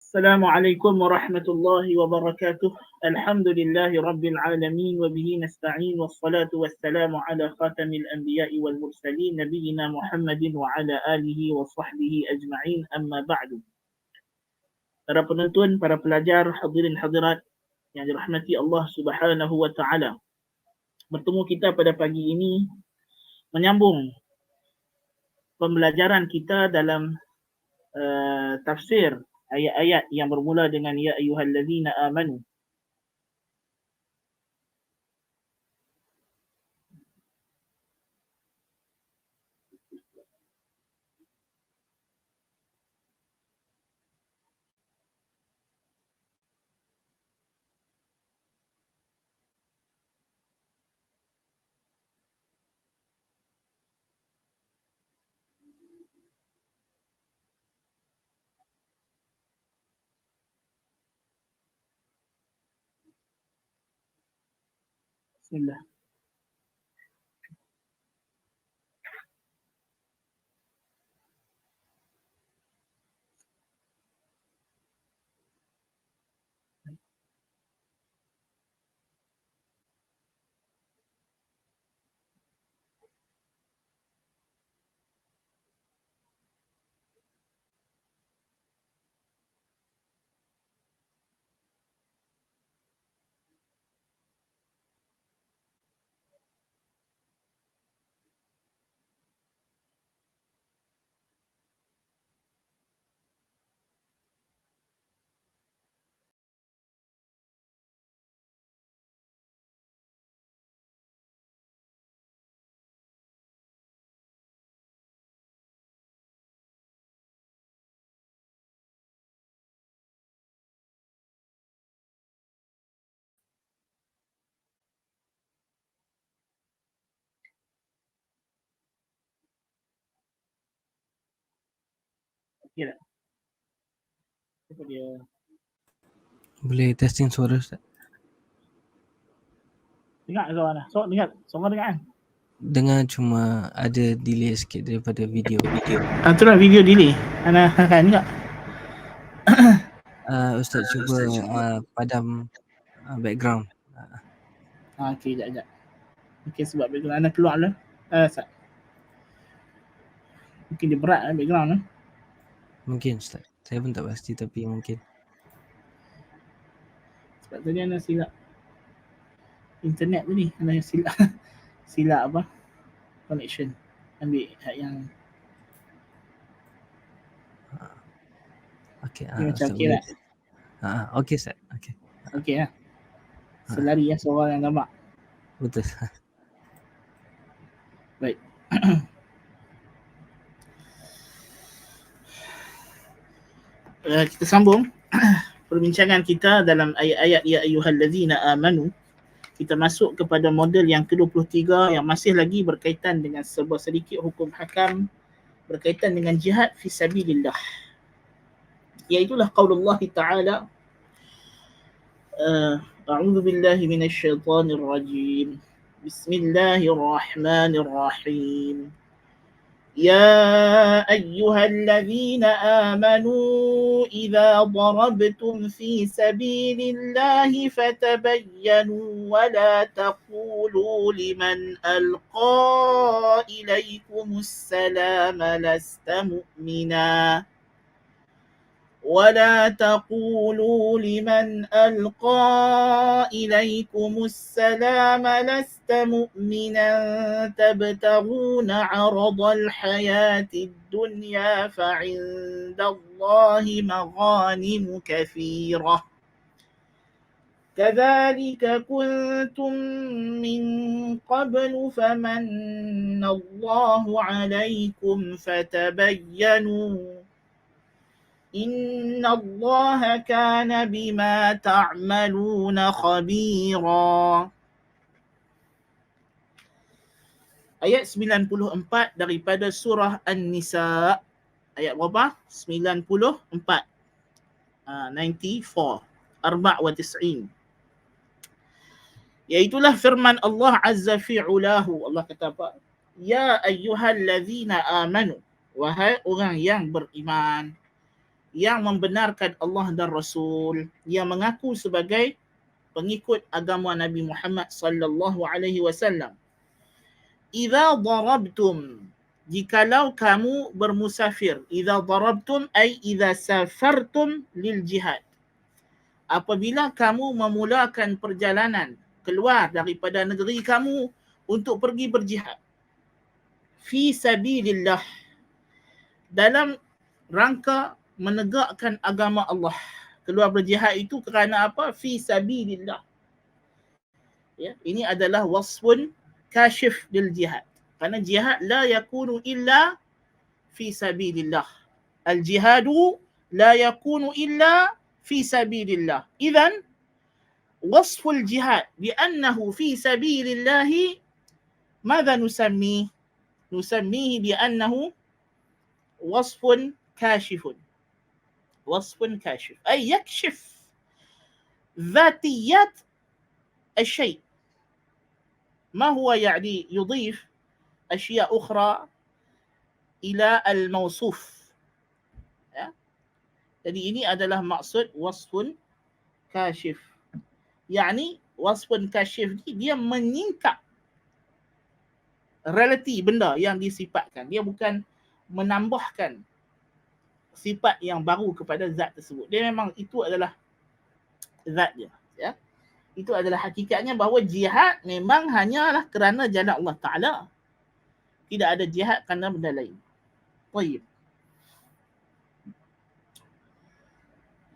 السلام عليكم ورحمة الله وبركاته. الحمد لله رب العالمين وبه نستعين والصلاة والسلام على خاتم الأنبياء والمرسلين نبينا محمد وعلى آله وصحبه أجمعين أما بعد. Para penonton, para pelajar, hadirin hadirat yang dirahmati Allah Subhanahu wa taala. Bertemu kita pada pagi ini menyambung pembelajaran kita dalam tafsir ayat-ayat yang bermula dengan ya ayyuhallazina amanu. Bismillah. Okey tak? Apa dia? Boleh testing suara Ustaz? Dengar suara mana? Dengar. Suara dengar kan? Dengar cuma ada delay sikit daripada video. Itulah video delay. Ana kan enggak? Ustaz cuba padam background. Okey, sekejap. Okey, sebab background Ana keluar lah. Mungkin dia berat background lah. Mungkin Ustaz. Saya pun tak pasti tapi mungkin. Sebab tadi Ana silap internet tadi. Ana silap apa? Connection. Ambil yang Okey. macam okey tak? Okey Ustaz. Okey. Okey lah. Selari suara yang nampak. Betul. Baik. Kita sambung perbincangan kita dalam ayat-ayat ya ayyuhallazina amanu. Kita masuk kepada model yang ke-23 yang masih lagi berkaitan dengan sebuah sedikit hukum hakam berkaitan dengan jihad fi sabilillah. Iaitulah qaulullah ta'ala a'udzu billahi minasy syaithanir rajim. Bismillahirrahmanirrahim. يا أيها الذين آمنوا إذا ضربتم في سبيل الله فتبينوا ولا تقولوا لمن ألقى إليكم السلام لست مؤمنا ولا تقولوا لمن ألقى إليكم السلام لست مؤمنا تبتغون عرض الحياة الدنيا فعند الله مغانم كثيرة كذلك كنتم من قبل فمن الله عليكم فتبينوا إن الله كان بما تعملون خبيرا. Ayat 94 daripada surah An-Nisa. Ayat berapa? 94. 94. 94. Iaitulah firman Allah Azza fi'ulahu. Allah kata apa? Ya ayyuhallazina amanu. Wahai orang yang beriman. yang membenarkan Allah dan Rasul, yang mengaku sebagai pengikut agama Nabi Muhammad sallallahu alaihi wasallam. Idza darabtum, jikalau kamu bermusafir. Idza darabtum ay idza safartum lil jihad. Apabila kamu memulakan perjalanan keluar daripada negeri kamu untuk pergi berjihad. Fi sabilillah, dalam rangka menegakkan agama Allah. Keluar berjihad itu kerana apa? Fi sabilillah. Ya, ini adalah wasfun kashif lil jihad. Kerana jihad la yakunu illa fi sabilillah. Al jihadu la yakunu illa fi sabilillah. Idzan wasful jihad bi'annahu fi sabilillah ماذا نسميه؟ نسميه بأنه وصف كاشف. وصف كاشف أي يكشف ذاتيات الشيء. ما هو يعني يضيف أشياء أخرى إلى الموصوف. Jadi ini adalah maksud wasfun kashif. Yani wasfun kashif ni dia menyingkap realiti benda yang disifatkan. Dia bukan menambahkan sifat yang baru kepada zat tersebut. Dia memang itu adalah zat dia. Ya? Itu adalah hakikatnya bahawa jihad memang hanyalah kerana jalan Allah Ta'ala. Tidak ada jihad kerana benda lain. Baik.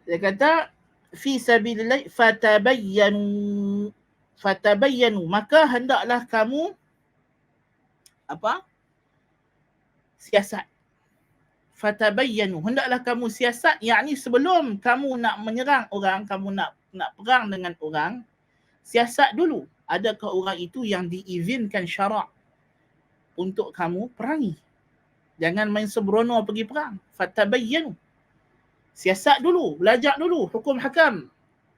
Dia kata, fi sabilillah fatabayyanu. Fatabayyanu. Maka hendaklah kamu siasat. Fatabayyanu, hendaklah kamu siasat, yakni sebelum kamu nak menyerang orang, kamu nak perang dengan orang, siasat dulu. Adakah orang itu yang diizinkan syarak untuk kamu perangi? Jangan main sembrono pergi perang. Fatabayyanu. Siasat dulu, belajar dulu hukum hakam.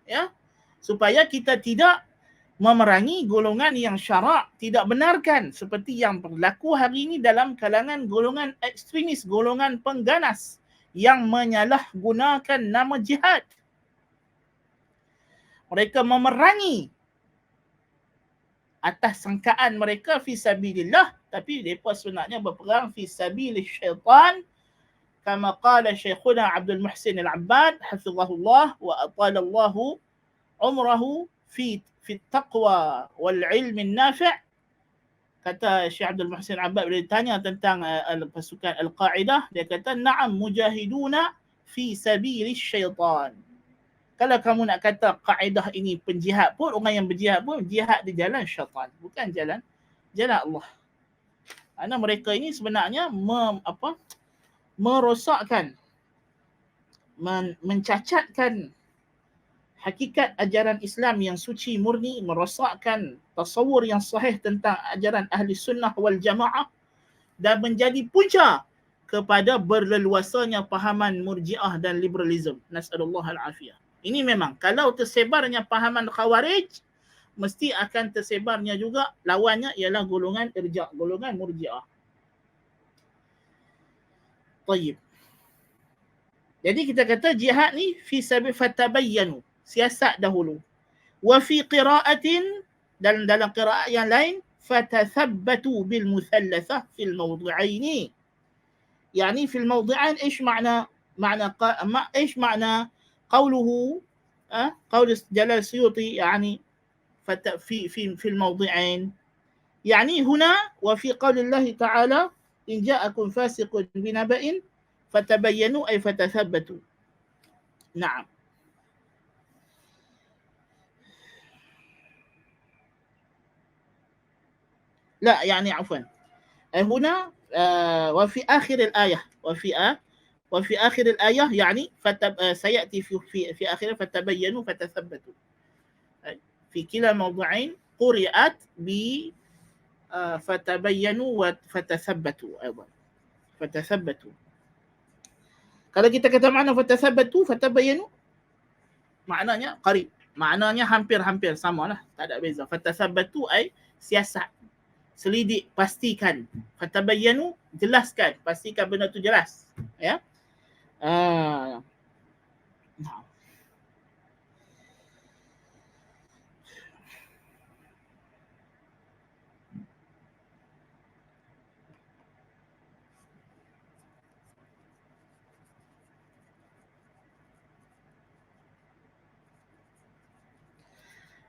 Ya? Supaya kita tidak memerangi golongan yang syarak tidak benarkan, seperti yang berlaku hari ini dalam kalangan golongan ekstremis, golongan pengganas yang menyalahgunakan nama jihad. Mereka memerangi atas sangkaan mereka fi sabilillah, tapi mereka sebenarnya berperang fi sabilis syaitan, kama qala Syekhuna Abdul Muhsin Al-Abbad hafizahullah wa atalallahu umrahu fi taqwa wal ilmi nafi'. Kata Syekh Abdul Muhsin Abbad bila ditanya tentang pasukan Al-Qa'idah, dia kata na'am mujahiduna fi sabilis syaitan. Kalau kamu nak kata kaedah ini penjihad pun, orang yang berjihad pun jihad di jalan syaitan, bukan jalan Allah. Kerana mereka ini sebenarnya merosakkan, mencacatkan hakikat ajaran Islam yang suci murni, merosakkan tasawur yang sahih tentang ajaran ahli sunnah wal jamaah, dan menjadi punca kepada berleluasanya pahaman murjiah dan liberalism. Nas'alullah al-afiyah. Ini memang kalau tersebarnya pahaman khawarij, mesti akan tersebarnya juga lawannya ialah golongan irja', golongan murjiah. Tayyib. Jadi kita kata jihad ni fi sabil fatabayyanu, siasat dahulu. Wa fi qira'atin, dalam qira'at yang lain, fatathabbatu bil muthallathah fil mawdi'aini. Yani fil mawdi'ain ايش معنى ايش معنى قوله قول جلال السيوطي يعني في الموضعين. يعني هنا وفي قول الله تعالى إن جاءكم فاسق بنبأ فتبينوا أي فتثبتوا. نعم. لا يعني عفوا هنا وفي آخر الآية وفي آخر الآية يعني سيأتي في آخر فتبينوا فتثبتوا. في كلا موضعين قرئت ب فتبينوا وفتثبتوا أيضا. فتثبتوا. Kalau kita kata makna fatathabbatu, fatabayyanu, maknanya qarib. Maknanya hampir-hampir samalah, tak ada beza. Fatathabbatu ay siasat, selidik, pastikan. Fatabayyanu, jelaskan, pastikan benda tu jelas. Ya. Ah.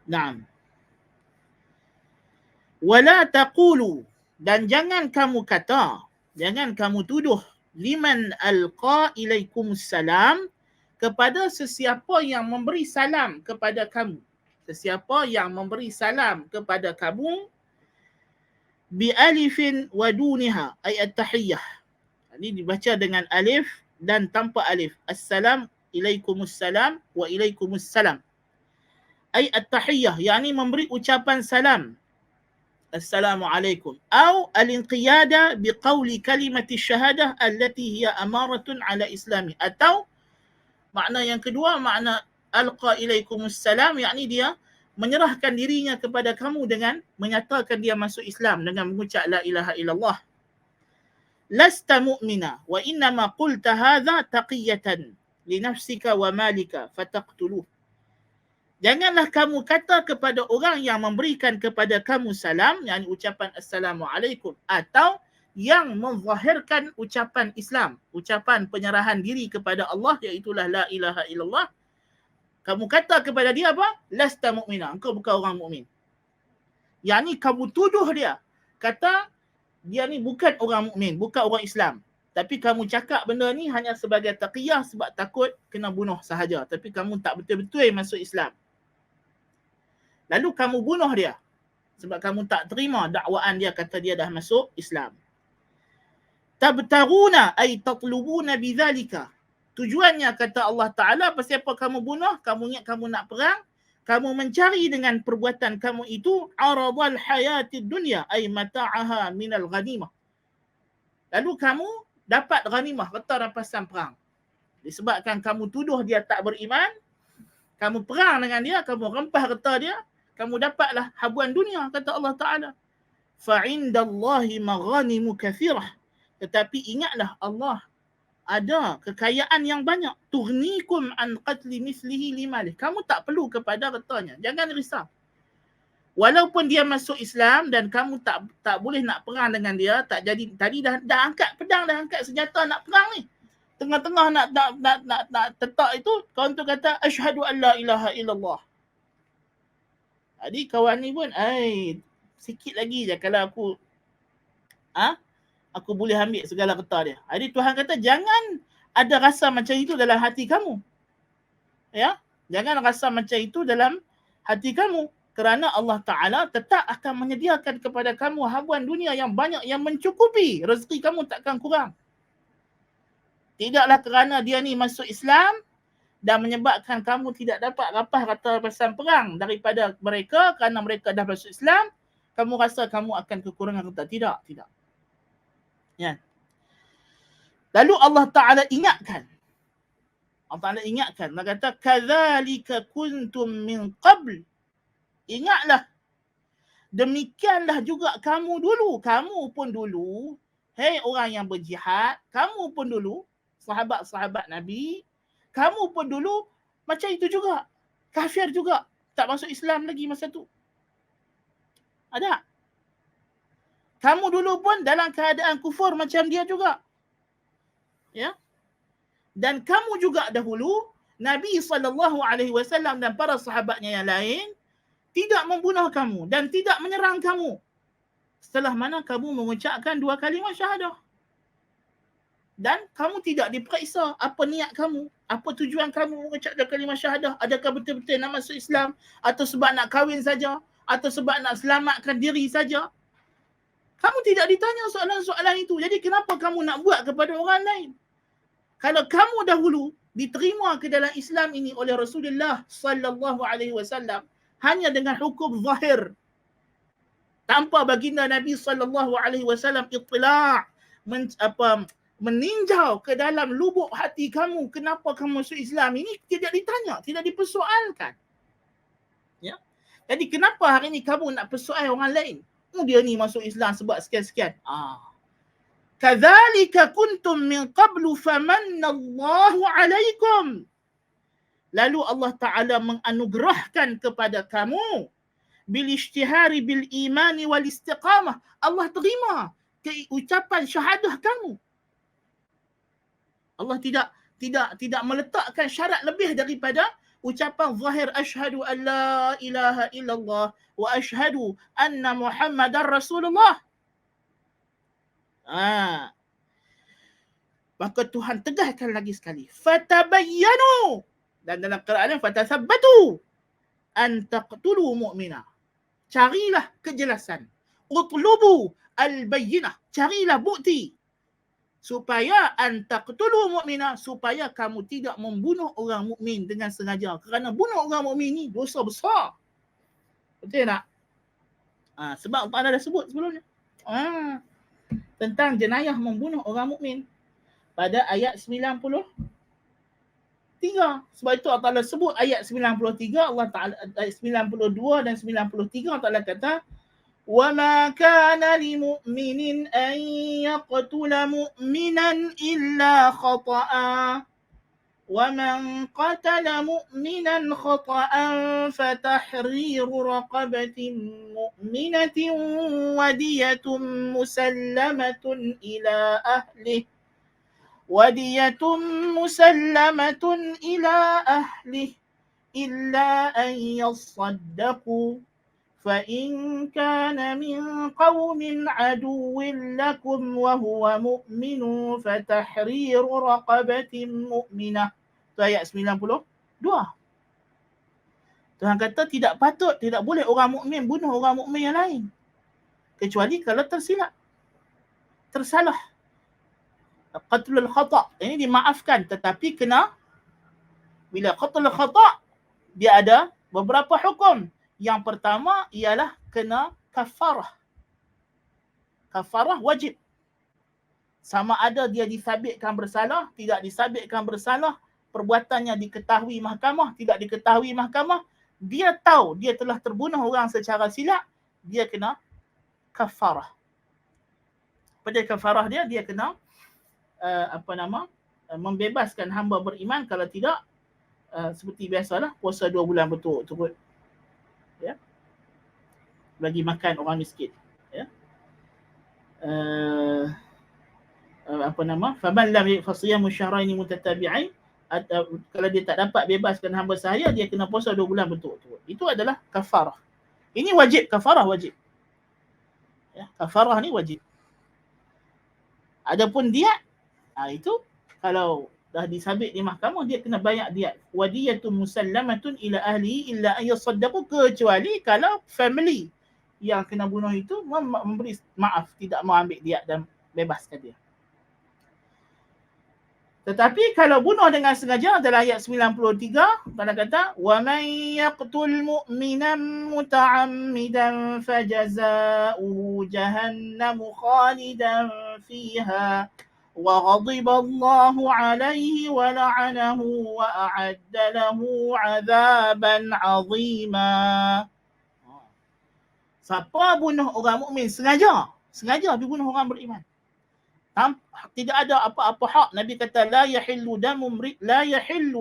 Naam. Wala taqulu, dan jangan kamu kata, jangan kamu tuduh, liman alqa ilaikumussalam, kepada sesiapa yang memberi salam kepada kamu. Sesiapa yang memberi salam kepada kamu, bi alifin wa duniha, ay at-tahiyyah. Ini dibaca dengan alif dan tanpa alif. Assalam ilaikumussalam wa ilaikumussalam. Ay at-tahiyyah, yakni memberi ucapan salam. Assalamualaikum. Atau al-inqiyada biqawli kalimati syahadah allati hiya amaratun ala islami. Atau makna yang kedua, makna alqa ilaikumussalam, yakni dia menyerahkan dirinya kepada kamu dengan menyatakan dia masuk Islam dengan mengucap la ilaha illallah. Lasta mu'mina wa innama qulta hadha taqiyatan li nafsika wa malika fataqtuluh. Janganlah kamu kata kepada orang yang memberikan kepada kamu salam, yakni ucapan Assalamualaikum, atau yang menzahirkan ucapan Islam, ucapan penyerahan diri kepada Allah, iaitulah la ilaha illallah. Kamu kata kepada dia apa? Lasta mu'mina, engkau bukan orang mukmin. Yakni kamu tuduh dia, kata dia ni bukan orang mukmin, bukan orang Islam. Tapi kamu cakap benda ni hanya sebagai taqiyah sebab takut kena bunuh sahaja. Tapi kamu tak betul-betul masuk Islam. Lalu kamu bunuh dia sebab kamu tak terima dakwaan dia kata dia dah masuk Islam. Tabtaruna ay tatlubuna bidzalika. Tujuannya kata Allah Ta'ala, pasal apa kamu bunuh? Kamu ingat kamu nak perang? Kamu mencari dengan perbuatan kamu itu aradal hayatid dunya ay mata'aha minal ghanimah. Lalu kamu dapat ghanimah, harta rampasan perang. Disebabkan kamu tuduh dia tak beriman, kamu perang dengan dia, kamu rempah harta dia, kamu dapatlah habuan dunia, kata Allah Ta'ala. Fa'indallahi maghanimu kathirah. Tetapi ingatlah Allah ada kekayaan yang banyak. Tughnikum an qatli mislihi limalih. Kamu tak perlu kepada hartanya. Jangan risau. Walaupun dia masuk Islam dan kamu tak boleh nak perang dengan dia, tak jadi, tadi dah angkat pedang, dah angkat senjata nak perang ni. Tengah-tengah nak tetak itu, kawan tu kata asyhadu an la ilaha illallah. Jadi kawan ni pun, sikit lagi je kalau aku boleh ambil segala harta dia. Jadi Tuhan kata jangan ada rasa macam itu dalam hati kamu. Ya, jangan rasa macam itu dalam hati kamu, kerana Allah Ta'ala tetap akan menyediakan kepada kamu habuan dunia yang banyak yang mencukupi. Rezeki kamu takkan kurang. Tidaklah kerana dia ni masuk Islam dan menyebabkan kamu tidak dapat rapah rampasan perang daripada mereka kerana mereka dah masuk Islam, kamu rasa kamu akan kekurangan harta. Tidak. Ya. Lalu Allah Ta'ala ingatkan. Allah Ta'ala ingatkan. Dia kata, kadzalika kuntum min qabl. Ingatlah. Demikianlah juga kamu dulu. Kamu pun dulu. Hei orang yang berjihad. Kamu pun dulu. Sahabat-sahabat Nabi. Kamu pun dulu macam itu juga. Kafir juga. Tak masuk Islam lagi masa tu. Ada. Kamu dulu pun dalam keadaan kufur macam dia juga. Ya. Dan kamu juga dahulu, Nabi SAW dan para sahabatnya yang lain tidak membunuh kamu dan tidak menyerang kamu. Setelah mana kamu mengucapkan 2 kalimah syahadah. Dan kamu tidak diperiksa apa niat kamu, apa tujuan kamu mengucap 2 kalimah syahadah. Adakah betul-betul nak masuk Islam, atau sebab nak kahwin saja, atau sebab nak selamatkan diri saja. Kamu tidak ditanya soalan-soalan itu. Jadi kenapa kamu nak buat kepada orang lain? Kalau kamu dahulu diterima ke dalam Islam ini oleh Rasulullah sallallahu alaihi wasallam hanya dengan hukum zahir, tanpa baginda Nabi sallallahu alaihi wasallam ittila', meninjau ke dalam lubuk hati kamu, kenapa kamu masuk Islam ini, tidak ditanya, tidak dipersoalkan. Ya. Jadi kenapa hari ini kamu nak persoal orang lain? Dia ni masuk Islam sebab sekian-sekian. Kadzalika kuntum min qablu famannallahu alaikum. Lalu Allah Ta'ala menganugerahkan kepada kamu bil ishtihari bil imani wal istiqamah. Allah terima ucapan syahadah kamu. Allah tidak meletakkan syarat lebih daripada ucapan zahir asyhadu an la ilaha illallah wa asyhadu anna Muhammadar Rasulullah. Maka Tuhan tegaskan lagi sekali, fatabayyanu, dan dalam Quran fatathabbatu an taqtulu mu'mina. Carilah kejelasan. Utlubu al-bayyinah, carilah bukti supaya an taqtulu mu'mina, supaya kamu tidak membunuh orang mukmin dengan sengaja. Kerana bunuh orang mukmin ni dosa besar. Betul tak? Sebab Allah dah sebut sebelumnya. Tentang jenayah membunuh orang mukmin pada ayat 93. Sebab itu Allah Ta'ala sebut ayat 93, Allah Ta'ala ayat 92 dan 93 Allah Ta'ala kata وَمَا كَانَ لِمُؤْمِنٍ أَنْ يَقْتُلَ مُؤْمِنًا إِلَّا خَطَأً وَمَنْ قَتَلَ مُؤْمِنًا خَطَأً فَتَحْرِيرُ رَقَبَةٍ مُؤْمِنَةٍ وَدِيَةٌ مُسَلَّمَةٌ إِلَى أَهْلِهِ إِلَّا أَنْ يَصَّدَّقُوا فَإِنْ كَانَ مِنْ قَوْمٍ عَدُوٍّ لَكُمْ وَهُوَ مُؤْمِنٌ فَتَحْرِيرُ رَقَبَةٍ مُؤْمِنَةٍ. Itu ayat 92. Tuhan kata tidak patut, tidak boleh orang mukmin bunuh orang mukmin yang lain. Kecuali kalau tersalah. Qatlul khata' ini dimaafkan, tetapi kena, bila qatlul khata' dia ada beberapa hukum. Yang pertama ialah kena kafarah. Kafarah wajib. Sama ada dia disabitkan bersalah, tidak disabitkan bersalah, perbuatannya diketahui mahkamah, tidak diketahui mahkamah, dia tahu dia telah terbunuh orang secara silap, dia kena kafarah. Pada kafarah dia kena membebaskan hamba beriman, kalau tidak seperti biasalah puasa 2 bulan betul-betul. Ya. Bagi makan orang miskin. Ya. Faman lam yafsiyamu syahraini mutatabi'ain, kalau dia tak dapat bebaskan hamba sahaya, dia kena puasa 2 bulan betul-betul. Itu adalah kafarah. Ini wajib, kafarah wajib. Ya, kafarah ni wajib. Adapun diat, itu kalau dah disabit di mahkamah, dia kena bayar diat. Wadiyatun musallamatun ila ahli illa an yasaddaqu, kecuali kalau family yang kena bunuh itu memberi maaf, tidak mau ambil diat dan bebaskan dia. Tetapi kalau bunuh dengan sengaja, dalam ayat 93 Allah kata wa man yaqtul mu'minan muta'ammidan fajaza'uhu jahannamu khalidan fiha وغضب الله عليه ولعنه وأعد له عذابا عظيما. Siapa bunuh orang mukmin sengaja pergi bunuh orang beriman, tidak ada apa-apa hak. Nabi kata la yahillu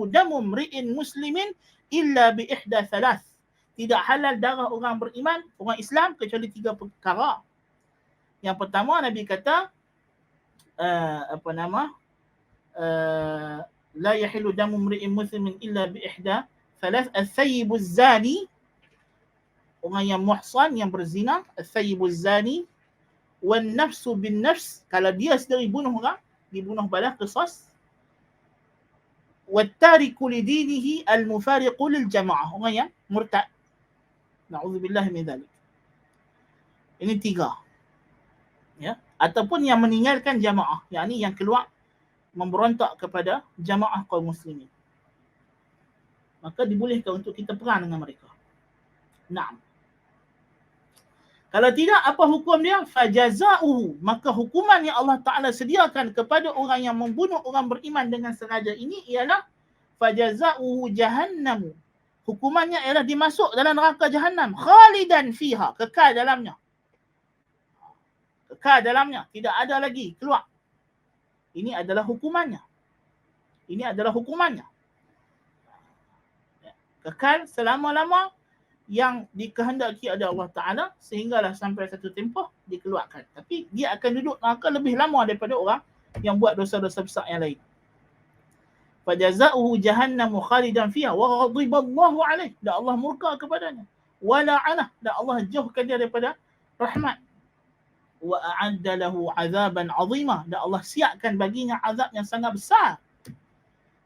damu mri'in muslimin illa bi ihda thalath. Tidak halal darah orang beriman, orang Islam, kecuali 3 perkara. Yang pertama Nabi kata la yahillu damu mri'in muslimin illa bi ihda thalath, as-sayyibuz zani, orang yang muhsan, yang berzina, as-sayyibuz zani, wan nafsu bin nafs, kalau dia sendiri bunuh orang, dibunuh balas qisas, wat tariku li dinihi al-mufariqu lil jamaah, orang yang murtad, na'udzubillah min dzalik. Ini 3. Ya, ataupun yang meninggalkan jamaah, yakni yang keluar memberontak kepada jamaah kaum muslimin, maka dibolehkan untuk kita perang dengan mereka. Naam. Kalau tidak, apa hukum dia? Fajaza'uhu, maka hukuman yang Allah Ta'ala sediakan kepada orang yang membunuh orang beriman dengan sengaja ini ialah fajaza'uhu jahannamu. Hukumannya ialah dimasuk dalam neraka jahannam, khalidan fiha, kekal dalamnya. Kekal dalamnya, tidak ada lagi keluar. Ini adalah hukumannya. Ini adalah hukumannya. Kekal selama-lama yang dikehendaki oleh Allah Ta'ala sehinggalah sampai satu tempoh dikeluarkan. Tapi dia akan duduk neraka lebih lama daripada orang yang buat dosa-dosa besar yang lain. Fajaza'uhu jahannamu khalidan fiha wa ghadiballahu alaih. Dan Allah murka kepadanya. Wa la'anah. Dan Allah jauhkan dia daripada rahmat. Wa a'adda lahu azaban azimah. Dan Allah siapkan baginya azab yang sangat besar.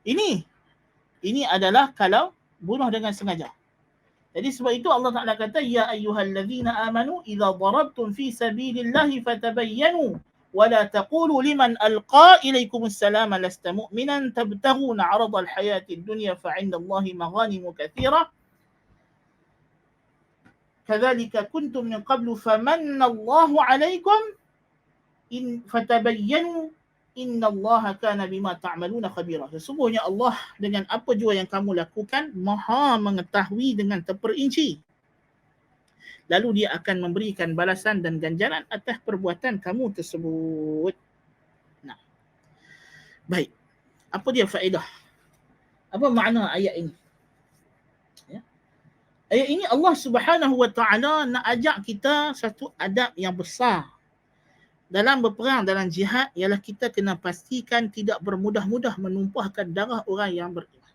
Ini adalah kalau bunuh dengan sengaja. Jadi sebab itu Allah Ta'ala kata, Ya ayyuhallazina amanu idza darabtum fi sabilillahi fatabayyanu wa la taqulu liman alqa ilaykumus salama lasta mu'minan tabtaghuna 'aradal hayatid dunya fa 'indallahi maghanimu katsira kadzalika kuntum min qablu famannallahu 'alaykum in fatabayyanu innallaha kana bima ta'maluna khabira. Sesungguhnya Allah dengan apa jua yang kamu lakukan Maha mengetahui dengan terperinci. Lalu dia akan memberikan balasan dan ganjaran atas perbuatan kamu tersebut. Nah. Baik. Apa dia faedah? Apa makna ayat ini? Ya. Ayat ini Allah Subhanahu wa taala nak ajak kita satu adab yang besar. Dalam berperang, dalam jihad, ialah kita kena pastikan tidak bermudah-mudah menumpahkan darah orang yang beriman.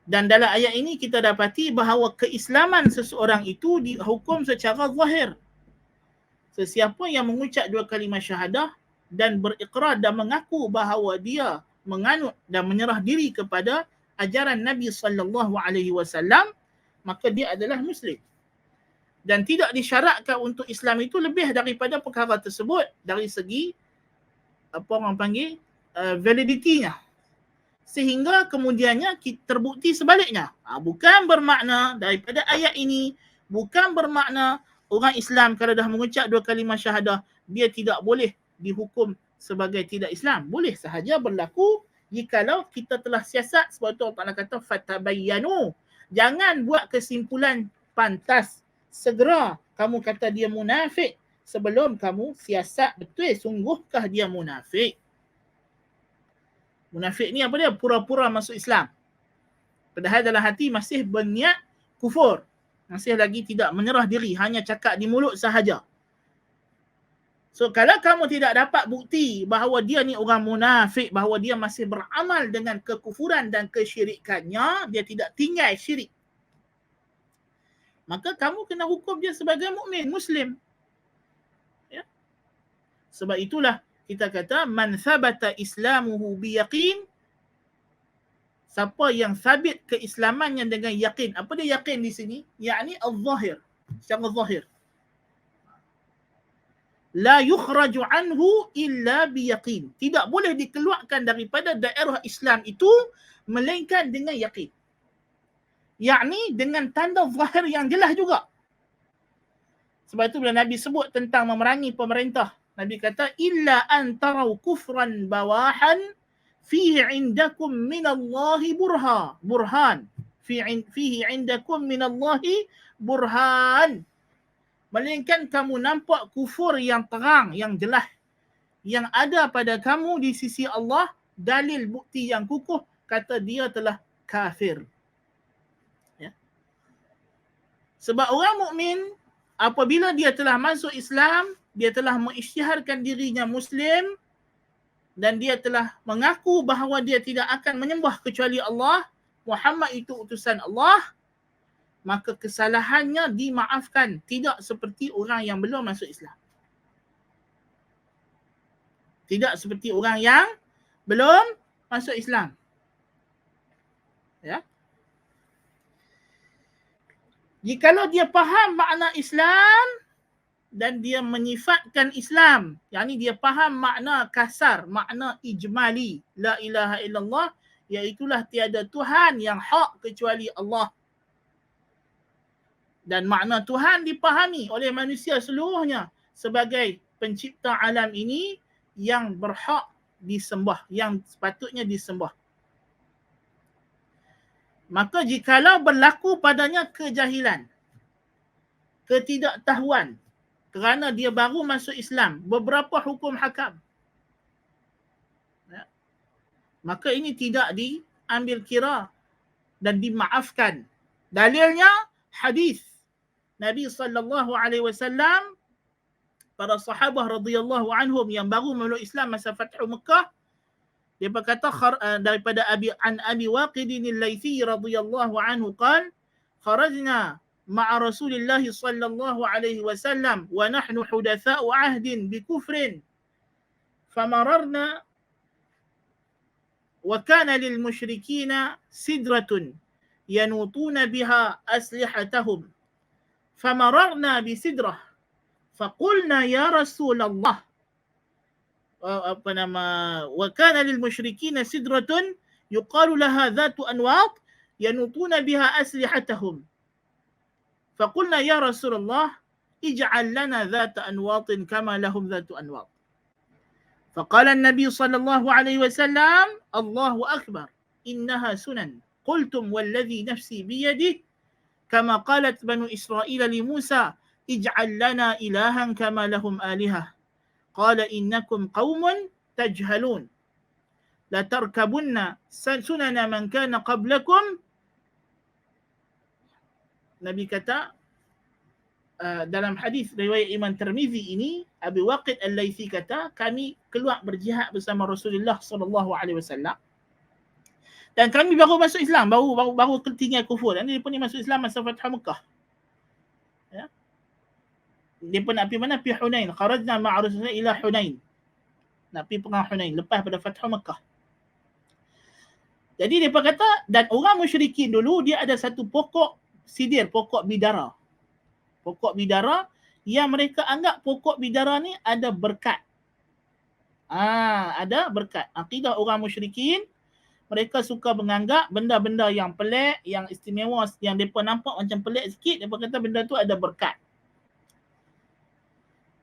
Dan dalam ayat ini kita dapati bahawa keislaman seseorang itu dihukum secara zahir. Sesiapa yang mengucap 2 kalimah syahadah dan berikrar dan mengaku bahawa dia menganut dan menyerah diri kepada ajaran Nabi SAW, maka dia adalah Muslim. Dan tidak disyaratkan untuk Islam itu lebih daripada perkara tersebut dari segi apa orang panggil validitinya, sehingga kemudiannya terbukti sebaliknya. Bukan bermakna daripada ayat ini, bukan bermakna orang Islam kalau dah mengucap 2 kalimah syahadah dia tidak boleh dihukum sebagai tidak Islam. Boleh sahaja berlaku jikalau kita telah siasat. Sebab tu Allah kata fatabayyanu. Jangan buat kesimpulan pantas segera kamu kata dia munafik sebelum kamu siasat betul sungguhkah dia munafik. Munafik ni apa dia? Pura-pura masuk Islam. Padahal dalam hati masih berniat kufur. Masih lagi tidak menyerah diri, hanya cakap di mulut sahaja. So kalau kamu tidak dapat bukti bahawa dia ni orang munafik, bahawa dia masih beramal dengan kekufuran dan kesyirikannya, dia tidak tinggal syirik, maka kamu kena hukum dia sebagai mukmin, Muslim. Ya. Sebab itulah kita kata man thabata islamuhu biyaqin, siapa yang sabit keislamannya dengan yakin. Apa dia yakin di sini? Yakni al-zahir, secara zahir. La yukhraju anhu illa biyaqin. Tidak boleh dikeluarkan daripada daerah Islam itu melainkan dengan yakin. Yakni dengan tanda zahir yang jelas juga. Sebab itu bila Nabi sebut tentang memerangi pemerintah, Nabi kata illa an tarau kufran bawahan fihi indakum minallahi burhan. Fihi indakum minallahi burhan. Melainkan kamu nampak kufur yang terang, yang jelas, yang ada pada kamu di sisi Allah, dalil bukti yang kukuh kata dia telah kafir. Sebab orang mukmin apabila dia telah masuk Islam, dia telah mengisytiharkan dirinya Muslim dan dia telah mengaku bahawa dia tidak akan menyembah kecuali Allah, Muhammad itu utusan Allah, maka kesalahannya dimaafkan, tidak seperti orang yang belum masuk Islam. Tidak seperti orang yang belum masuk Islam. Ya. Jikalau dia faham makna Islam dan dia menyifatkan Islam, yakni dia faham makna kasar, makna ijmali, la ilaha illallah, iaitulah tiada Tuhan yang hak kecuali Allah. Dan makna Tuhan dipahami oleh manusia seluruhnya sebagai pencipta alam ini yang berhak disembah, yang sepatutnya disembah. Maka jikalau berlaku padanya kejahilan, ketidaktahuan, kerana dia baru masuk Islam, beberapa hukum hakam. Ya. Maka ini tidak diambil kira dan dimaafkan. Dalilnya hadis Nabi SAW, para sahabah radhiyallahu anhum yang baru memeluk Islam masa Fathu Mekah, dia berkata daripada Abi Waqidin al-Laythi radhiyallahu anhu qala kharajna ma'a Rasulillah sallallahu alaihi wasallam wa nahnu hudatha'u ahdin bi kufrin famararna wa kana lil musyrikina sidratun yanutuna biha aslihatahum famararna bi sidrah faqulna ya Rasulullah wa kana lil musyrikina sidratun yuqalu laha dhatu anwat yanutuna biha aslihatahum faqulna ya Rasulullah ij'al lana dhata anwatin kama lahum dhatu anwat faqala an-nabi sallallahu alaihi wasallam Allahu akbar innaha sunan qultum walladhi nafsi biyadihi kama qalat banu Israil li Musa ij'al lana ilahan kama lahum alihah qala innakum qaumun tajhalun la tarkabunna sunana man kana qablakum. Nabi kata dalam hadis riwayat Imam Tirmizi ini, Abi Waqid al-Laythi kata, kami keluar berjihad bersama Rasulullah sallallahu alaihi wasallam dan kami baru masuk Islam, baru tinggal kufur. Dan dia pun masuk Islam masa Fathu Mekah. Ya. Dia pun nak pergi mana? Pergi Hunain. Kharajna ma'a Rasulullah ila Hunain. Nak pergi perang Hunain lepas pada Fathu Mekah. Jadi dia pun kata, dan orang musyrikin dulu dia ada satu pokok sidir, pokok bidara. Pokok bidara yang mereka anggap pokok bidara ni ada berkat. Ada berkat. Akidah orang musyrikin, mereka suka menganggap benda-benda yang pelik, yang istimewa, yang mereka nampak macam pelik sikit, mereka kata benda tu ada berkat.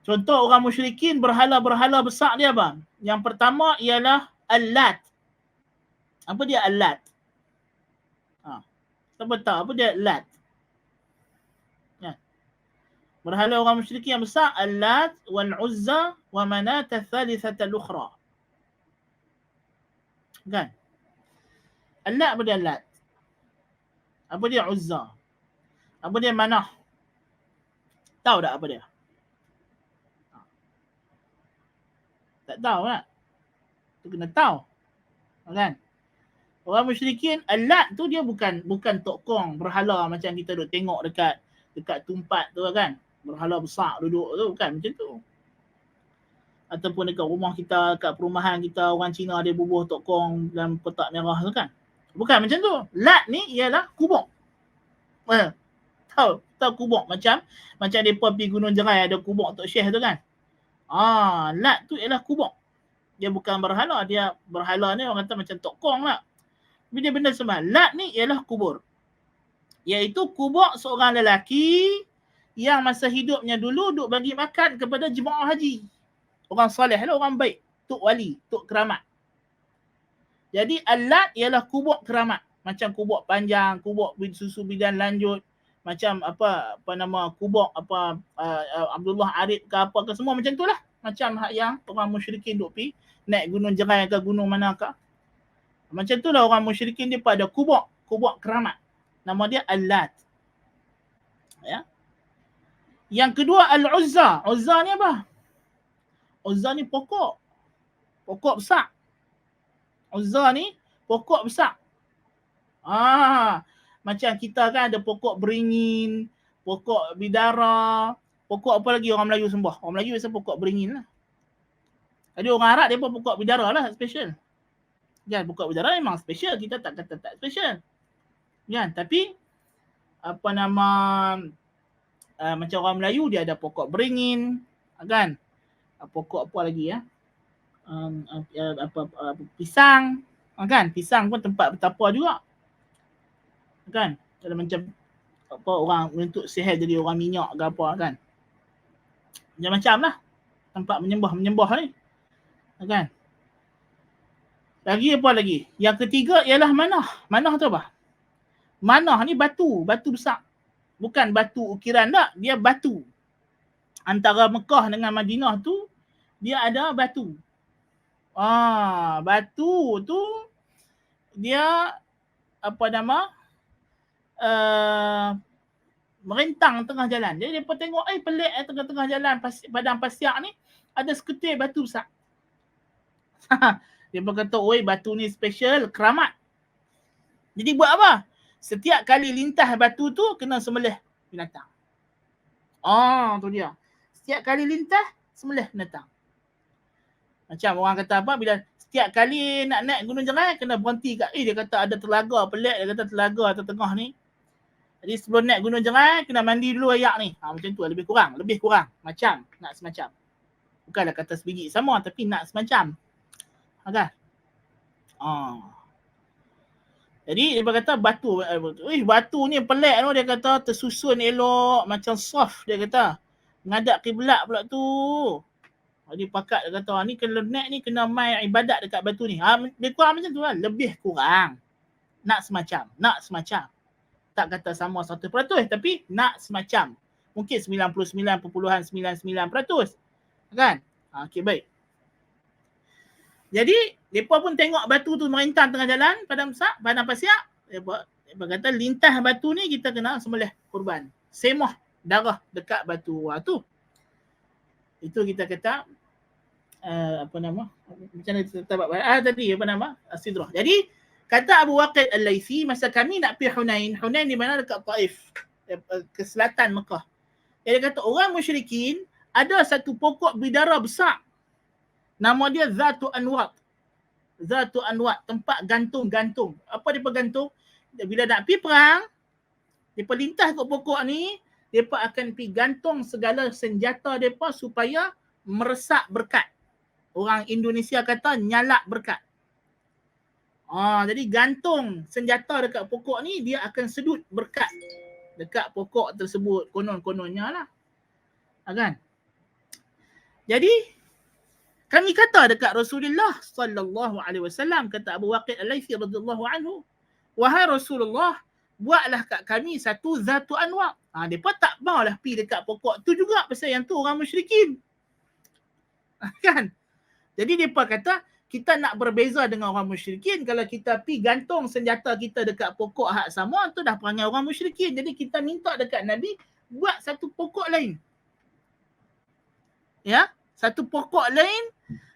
Contoh orang musyrikin, berhala-berhala besar dia apa? Yang pertama ialah Al-Lat. Apa dia Al-Lat? Siapa tahu apa dia Al-Lat? Ya. Berhala orang musyrikin yang besar, Al-Lat wal-Uzza wa Manat ats-tsalitsata al-ukhra. Kan? Al-Lat apa dia Lat? Apa dia Uzza? Apa dia Manah? Tahu tak apa dia? Tak tahu tak? Tu kena tahu. Kan? Orang musyrikin, Al-Lat tu dia bukan tokong berhala macam kita duk tengok dekat tumpat tu kan. Berhala besar duduk tu, bukan macam tu. Ataupun dekat rumah kita, dekat perumahan kita, orang Cina dia bubuh tokong dalam petak merah tu kan. Bukan macam tu. Lat ni ialah kubur. Tahu kubur macam depa pergi Gunung Jerai ada kubur Tok Syekh tu kan. Lat tu ialah kubur. Dia bukan berhala, dia berhala ni orang kata macam tokong lah. Tapi dia benda sembah. Lat ni ialah kubur. Iaitu kubur seorang lelaki yang masa hidupnya dulu duk bagi makan kepada jemaah haji. Orang soleh lah, orang baik. Tok wali, tok keramat. Jadi Al-Lat ialah kubur keramat. Macam kubur panjang, kubur susu bidan lanjut. Macam kubur Abdullah Arif ke apa ke semua macam tu lah. Macam yang orang musyrikin duk pergi naik Gunung Jerai ke gunung manakah. Macam tu lah orang musyrikin dia pada kubur keramat. Nama dia Al-Lat. Ya. Yang kedua Al-Uzza. Uzza ni apa? Uzza ni pokok besar. Uzza ni pokok besar. Macam kita kan ada pokok beringin, pokok bidara, pokok apa lagi orang Melayu sembah. Orang Melayu biasa pokok beringin lah. Jadi orang Arab dia pun pokok bidara lah special. Kan, pokok bidara memang special, kita tak kata tak special. Kan, tapi macam orang Melayu dia ada pokok beringin, kan? Pokok apa lagi ya? Pisang, kan? Pisang pun tempat bertapa juga. Kan? Ada macam apa orang untuk sihir jadi orang minyak ke apa kan? Macam-macam lah tempat menyembah ni. Kan? Lagi apa lagi? Yang ketiga ialah manah. Manah tu apa? Manah ni batu besar. Bukan batu ukiran tak, dia batu. antara Mekah dengan Madinah tu dia ada batu. Batu tu dia apa nama merentang tengah jalan. Jadi mereka tengok pelik tengah-tengah jalan padang pasir ni ada seketul batu besar. Dia kata, oi batu ni special, keramat. Jadi buat apa? Setiap kali lintas batu tu kena sembelih binatang. Tu dia. Setiap kali lintas sembelih binatang. Macam orang kata apa, bila setiap kali nak naik Gunung Jerai kena berhenti kat dia kata ada telaga pelik, dia kata telaga tengah ni. Jadi sebelum naik Gunung Jerai kena mandi dulu ayak ni. Macam tu lebih kurang macam nak semacam. Bukanlah kata sebiji sama tapi nak semacam. Kan? Jadi dia kata batu ni pelik tu, dia kata tersusun elok macam soft, dia kata menghadap kiblat pula tu. Jadi pakat dia kata ni kalau naik ni kena mai ibadat dekat batu ni. Lebih kurang macam tu lah, lebih kurang. Nak semacam. Tak kata sama 100% tapi nak semacam. Mungkin 99.99%. Kan? Okey, baik. Jadi mereka pun tengok batu tu merintang tengah jalan padang pasir. Mereka kata lintas batu ni kita kena sembelih kurban. Semah darah dekat batu tu. Itu kita kata macam mana kita tadi Sidrah. Jadi kata Abu Waqid Al-Laythi, masa kami nak pergi Hunain di mana dekat Taif, ke selatan Mekah. Dia kata orang musyrikin ada satu pokok bidara besar. Nama dia Zatu Anwat, tempat gantung-gantung. Apa dia gantung? Bila nak pergi perang, depa lintas kat pokok ni, depa akan pergi gantung segala senjata depa supaya meresak berkat. Orang Indonesia kata nyalak berkat. Jadi gantung senjata dekat pokok ni, dia akan sedut berkat dekat pokok tersebut, konon-kononnya lah. Kan? Jadi kami kata dekat Rasulullah sallallahu alaihi wasallam, kata Abu Waqid Al-Laythi radhiyallahu anhu, wahai Rasulullah, buatlah kat kami satu Zatu Anwar. Depa tak maulah pi dekat pokok tu juga pasal yang tu orang musyrikin. Kan? Jadi depa kata kita nak berbeza dengan orang musyrikin. Kalau kita pi gantung senjata kita dekat pokok hak sama, tu dah perangai orang musyrikin. Jadi kita minta dekat Nabi buat satu pokok lain. Ya, satu pokok lain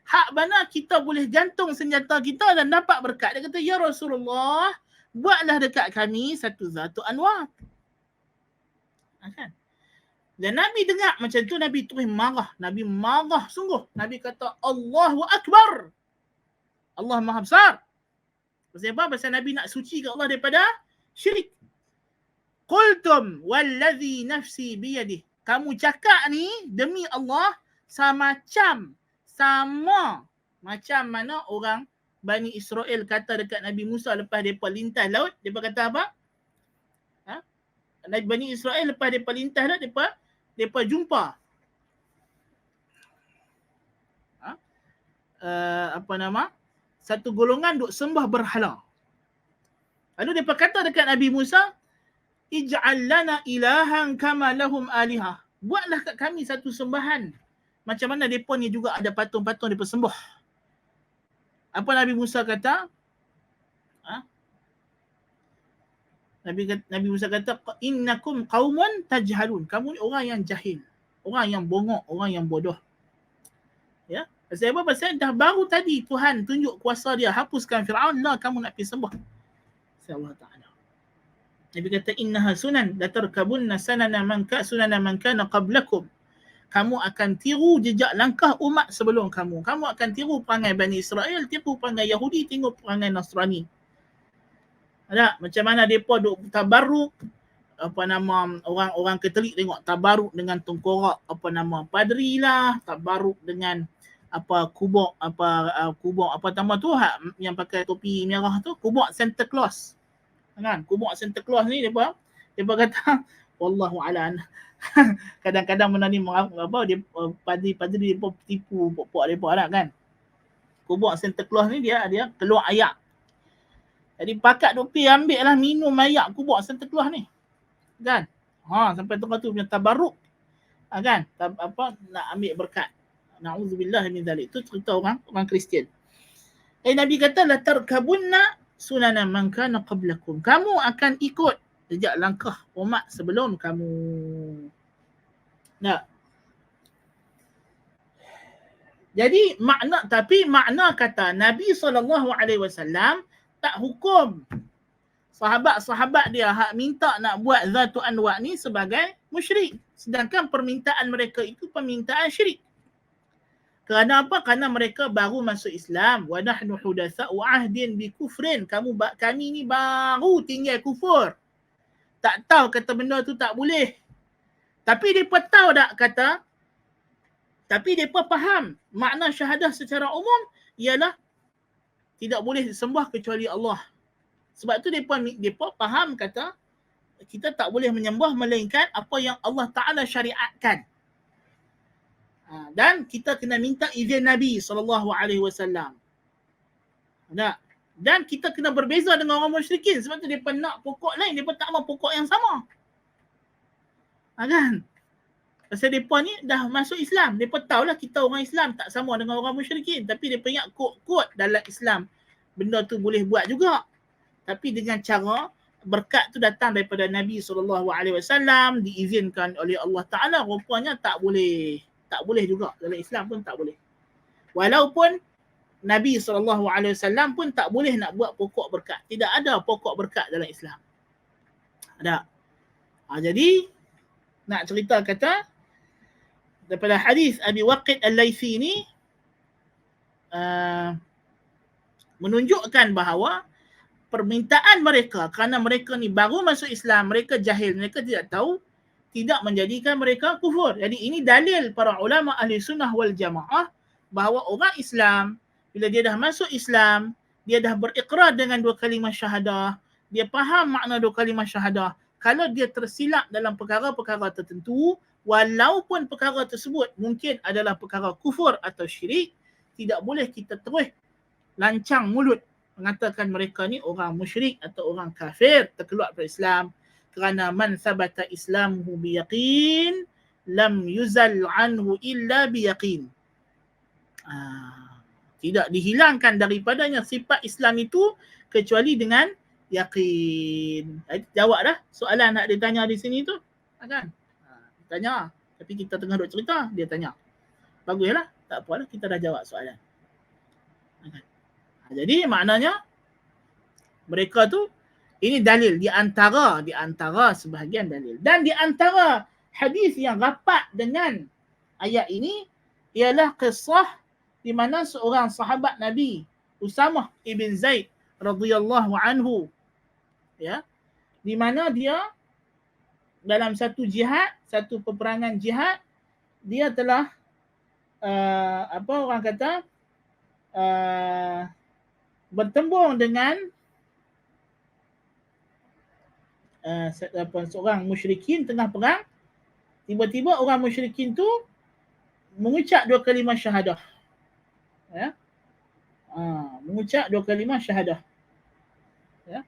hak mana kita boleh gantung senjata kita dan dapat berkat. Dia kata, ya Rasulullah, buatlah dekat kami satu Zatu Anwar. Kan? Dan Nabi dengar macam tu, Nabi terus marah. Nabi marah sungguh. Nabi kata, Allahu Akbar. Allah Maha Besar. Pasal apa? Pasal Nabi nak suci ke Allah daripada syirik. Qultum wallazi nafsi biyadih. Kamu cakap ni demi Allah sama macam mana orang Bani Israel kata dekat Nabi Musa lepas mereka lintas laut. Mereka kata apa? Bani Israel lepas mereka lintas laut, mereka jumpa satu golongan duk sembah berhala. Lalu mereka kata dekat Nabi Musa, ij'al lana ilahan kama lahum alihah. Buatlah kat kami satu sembahan macam mana mereka ni juga ada patung-patung mereka sembah. Apa Nabi Musa kata? Nabi Musa kata, innakum qaumun tajhalun. Kamu ni orang yang jahil, orang yang bongok, orang yang bodoh. Ya, pasal apa? Pasal dah baru tadi Tuhan tunjuk kuasa dia, hapuskan Firaun, lah kamu nak pergi sembah Allah Taala. Nabi kata, innaha sunan la tarkabunna sunana man kana qablakum. Kamu akan tiru jejak langkah umat sebelum kamu. Kamu akan tiru perangai Bani Israel, tiru perangai Yahudi, tiru perangai Nasrani. Ada macam mana depa duk tabarruk, orang Katolik tengok tabarruk dengan tengkorak padri lah, tabarruk dengan kubur nama tu yang pakai topi merah tu, kubur Santa Claus. Kan? Kubur Santa Claus ni depa kata wallahu a'lam. Kadang-kadang benda ni padri depa tipu pok depa lah kan. Kubur Santa Claus ni dia keluar ayak. Jadi pakat duk pi ambil lah minum ayak kubur Santa Claus ni. Kan? Sampai tengah tu punya tabarruk. Kan? Nak ambil berkat. Na'udzubillah min zalik. Itu cerita orang Kristian. Nabi kata la tarkabunna sunana man kana qablakum. Kamu akan ikut jejak langkah umat sebelum kamu. Nah. Jadi makna kata Nabi SAW tak hukum sahabat-sahabat dia hak minta nak buat Zatu Anwa' ni sebagai musyrik. Sedangkan permintaan mereka itu permintaan syirik. Kerana apa? Kerana mereka baru masuk Islam. Wa nahnu hudatsa'u ahdin bi kufrin. Kami ni baru tinggal kufur. Tak tahu kata benda tu tak boleh. Tapi mereka tahu tak kata, tapi mereka faham makna syahadah secara umum ialah tidak boleh disembah kecuali Allah. Sebab tu mereka faham kata kita tak boleh menyembah melainkan apa yang Allah Ta'ala syariatkan. Dan kita kena minta izin Nabi SAW. Dan kita kena berbeza dengan orang musyrikin. Sebab tu mereka nak pokok lain, mereka tak mau pokok yang sama. Kan? Pasal mereka ni dah masuk Islam. Mereka tahulah kita orang Islam tak sama dengan orang musyrikin. Tapi mereka ingat kod-kod dalam Islam. Benda tu boleh buat juga. Tapi dengan cara berkat tu datang daripada Nabi SAW, diizinkan oleh Allah Ta'ala, rupanya tak boleh. Tak boleh juga. Dalam Islam pun tak boleh. Walaupun Nabi SAW pun tak boleh nak buat pokok berkat. Tidak ada pokok berkat dalam Islam. Ada. Jadi, nak cerita kata, daripada hadis Abi Waqid Al-Laythi ni, menunjukkan bahawa permintaan mereka, kerana mereka ni baru masuk Islam, mereka jahil, mereka tidak tahu, tidak menjadikan mereka kufur. Jadi ini dalil para ulama ahli sunnah wal jamaah bahawa orang Islam, bila dia dah masuk Islam, dia dah berikrar dengan dua kalimah syahadah, dia faham makna dua kalimah syahadah. Kalau dia tersilap dalam perkara-perkara tertentu, walaupun perkara tersebut mungkin adalah perkara kufur atau syirik, tidak boleh kita terus lancang mulut mengatakan mereka ni orang musyrik atau orang kafir, terkeluar dari Islam. Kerana man thabata islamuhu biyaqin lam yuzal anhu illa biyaqin. Tidak dihilangkan daripadanya sifat Islam itu kecuali dengan yakin. Jawab dah soalan nak ditanya di sini tu. Kan? Tanya. Tapi kita tengah duk cerita, dia tanya. Baguslah. Tak apalah, kita dah jawab soalan. Jadi maknanya mereka tu, ini dalil di antara sebahagian dalil. Dan di antara hadis yang rapat dengan ayat ini ialah kisah di mana seorang sahabat Nabi, Usamah ibn Zaid radhiyallahu anhu, ya, di mana dia dalam satu jihad, satu peperangan jihad, dia telah bertembung dengan seorang musyrikin tengah perang. Tiba-tiba orang musyrikin tu mengucap dua kalimah syahadah. Ya. Mengucap dua kalimah syahadah. Ya.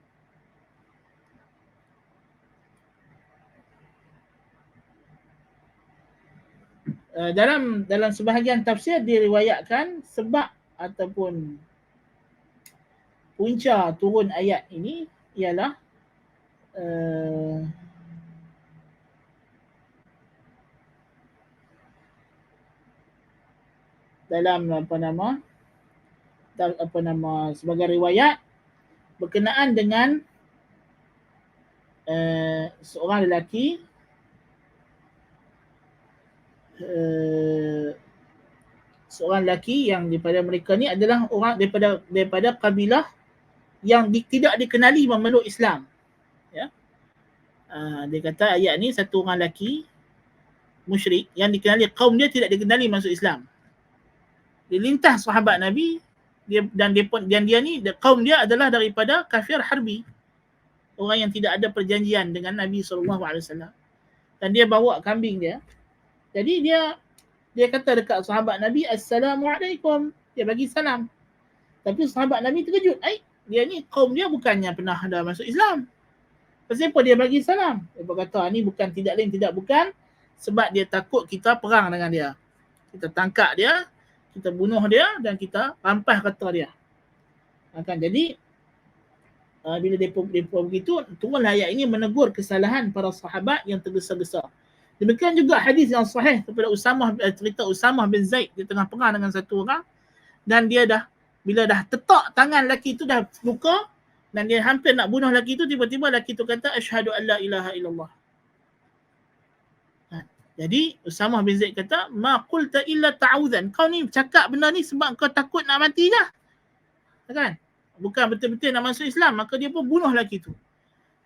Dalam sebahagian tafsir diriwayatkan sebab ataupun punca turun ayat ini ialah dalam sebagai riwayat berkenaan dengan seorang lelaki yang daripada mereka ni adalah orang daripada kabilah yang tidak dikenali memeluk Islam. Ya. Dia kata ayat ni satu orang lelaki musyrik yang dikenali, kaum dia tidak dikenali masuk Islam. Dia lintas sahabat Nabi, dia ni kaum dia adalah daripada kafir harbi, orang yang tidak ada perjanjian dengan Nabi SAW. Dan dia bawa kambing dia. Jadi dia kata dekat sahabat Nabi, Assalamualaikum. Dia bagi salam. Tapi sahabat Nabi terkejut. Dia ni kaum dia bukannya pernah ada masuk Islam. Kenapa dia bagi salam? Dia berkata, ni bukan tidak lain tidak bukan Sebab dia takut kita perang dengan dia. Kita tangkap dia, kita bunuh dia dan kita rampas harta dia. Kan? Jadi bila mereka begitu, turunlah ayat ini menegur kesalahan para sahabat yang tergesa-gesa. Demikian juga hadis yang sahih daripada cerita Usamah bin Zaid, dia tengah perang dengan satu orang dan dia bila dah tetak tangan lelaki itu dah luka dan dia hampir nak bunuh lelaki itu, tiba-tiba lelaki itu kata asyhadu an la ilaha illallah. Jadi Usamah bin Zaid kata, ma qulta illa ta'awudzan. Kau ni cakap benda ni sebab kau takut nak mati je. Kan? Bukan betul-betul nak masuk Islam. Maka dia pun bunuh lelaki tu.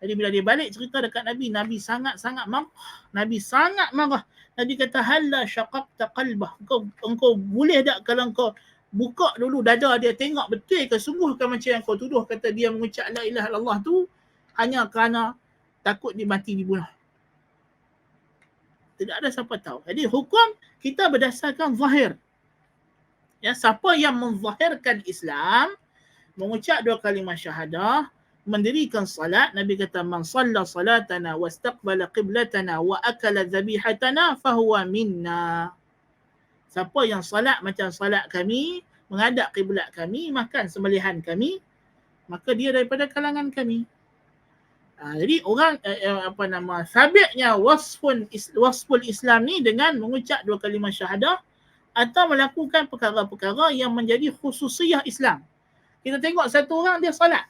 Jadi bila dia balik cerita dekat Nabi, Nabi sangat-sangat marah. Nabi sangat marah. Nabi kata, halla syaqaqta qalbah. Engkau boleh tak kalau engkau buka dulu dada dia, tengok betul ke sungguh ke macam yang kau tuduh, kata dia mengucap la ilaha illallah tu hanya kerana takut dia mati dibunuh. Tidak ada siapa tahu. Jadi hukum kita berdasarkan zahir. Ya, siapa yang menzahirkan Islam, mengucap 2 kalimah syahadah, mendirikan salat, Nabi kata man shalla salatana wastaqbala qiblatana wa akala dhabihatana fahuwa minna. Siapa yang salat macam salat kami, menghadap kiblat kami, makan sembelihan kami, maka dia daripada kalangan kami. Jadi orang sabitnya wasful Islam ni dengan mengucap 2 kalimah syahadah atau melakukan perkara-perkara yang menjadi khususiyah Islam. Kita tengok satu orang dia salat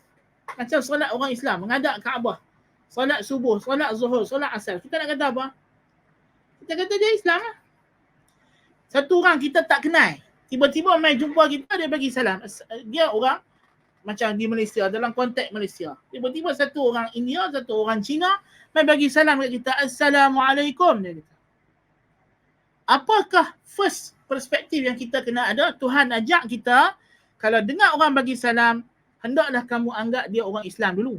macam solat orang Islam, menghadap Kaabah, solat subuh, solat zuhur, solat asar. Kita nak kata apa? Kita kata dia Islam lah. Satu orang kita tak kenal, tiba-tiba mai jumpa kita, dia bagi salam. Dia orang macam di Malaysia, dalam konteks Malaysia. Tiba-tiba satu orang India, satu orang Cina mai bagi salam kat kita, Assalamualaikum, dia kata. Apakah first perspektif yang kita kena ada? Tuhan ajak kita, kalau dengar orang bagi salam, hendaklah kamu anggap dia orang Islam dulu.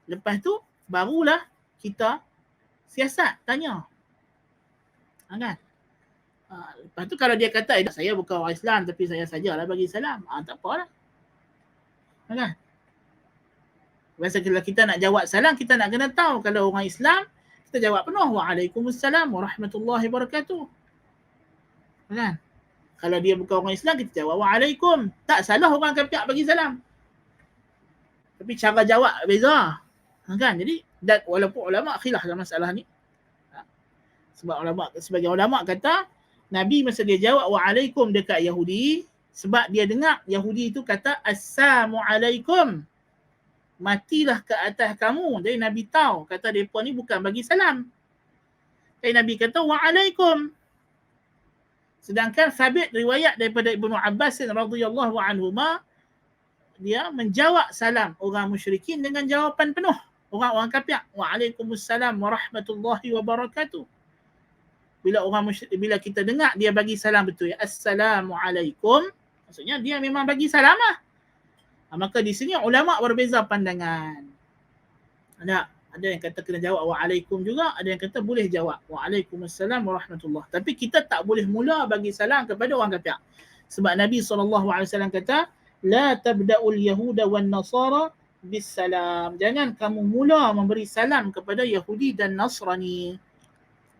Lepas tu, barulah kita siasat, tanya. Kan? Lepas tu kalau dia kata, saya bukan orang Islam tapi saya sajalah bagi salam. Tak apalah. Kan? Biasa kalau kita nak jawab salam, kita nak kena tahu. Kalau orang Islam, kita jawab penuh. Waalaikumsalam warahmatullahi wabarakatuh. Kan? Kalau dia bukan orang Islam, kita jawab waalaikum. Tak salah orang kafir bagi salam. Tapi cara jawab beza. Kan? Jadi, walaupun ulama khilaf dalam masalah ni. Sebab sebagian ulama kata, Nabi masa dia jawab waalaikum dekat Yahudi, sebab dia dengar Yahudi itu kata assalamualaikum. Matilah ke atas kamu. Jadi Nabi tahu, kata mereka ni bukan bagi salam. Jadi Nabi kata waalaikum. Sedangkan sabit riwayat daripada Ibnu Abbas radhiyallahu anhuma, dia menjawab salam orang musyrikin dengan jawapan penuh. Orang-orang kafir, waalaikumsalam warahmatullahi wabarakatuh. Bila kita dengar dia bagi salam betul, ya assalamualaikum, maksudnya dia memang bagi salam lah. Maka di sini ulama berbeza pandangan. Ada yang kata kena jawab waalaikum juga, ada yang kata boleh jawab waalaikumsalam warahmatullah. Tapi kita tak boleh mula bagi salam kepada orang kafir. Sebab Nabi SAW kata, la tabda'ul yahuda wan nasara bis salam. Jangan kamu mula memberi salam kepada Yahudi dan Nasrani.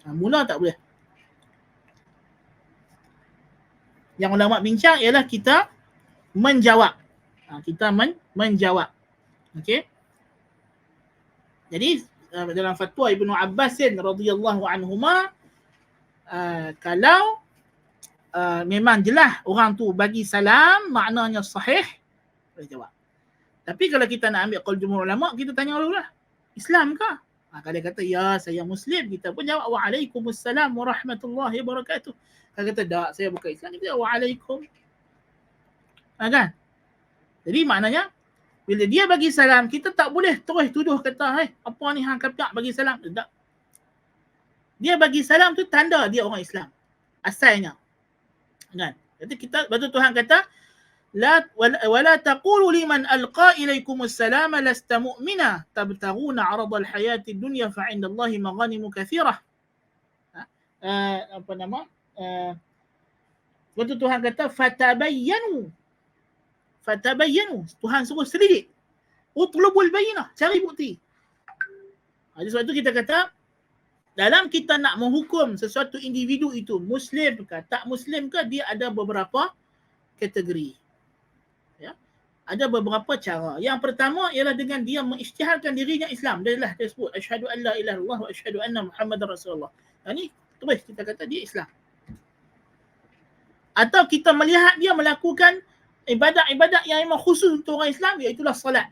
Mula tak boleh. Yang ulama bincang ialah kita menjawab. Kita menjawab. Okey. Jadi dalam fatwa Ibnu Abbas radhiyallahu anhuma, kalau memang jelas orang tu bagi salam, maknanya sahih, boleh jawab. Tapi kalau kita nak ambil qaul jumhur ulama, kita tanya dulu lah, Islam ke? Kalau dia kata ya saya Muslim, kita pun jawab waalaikumsalam warahmatullahi wabarakatuh. Kalau kata tak, saya bukan Islam, kita jawab waalaikum. Kan? Jadi maknanya bila dia bagi salam, kita tak boleh terus tuduh kata, apa ni hang kafir bagi salam. Tak. Dia bagi salam tu tanda dia orang Islam. Asalnya. Kan? Jadi betul Tuhan kata, wala taqulu liman alqa ilaikumus salama lasta mu'mina tabtaguna 'aradal hayatid dunya fa 'indallahi maghanimu katsirah. Betul Tuhan kata fatabayyanu. Tuhan suruh selidik. Utlubul bayyinah, cari bukti. Jadi sebab itu kita kata Dalam kita nak menghukum sesuatu individu itu Muslim ke tak Muslim ke, dia ada beberapa kategori. Ya. Ada beberapa cara. Yang pertama ialah dengan dia mengisytiharkan dirinya Islam. Dia sebut asyhadu an la ilaha illallah wa asyhadu anna Muhammadar Rasulullah. Ini terus kita kata dia Islam. Atau kita melihat dia melakukan ibadat-ibadat yang memang khusus untuk orang Islam, iaitulah solat.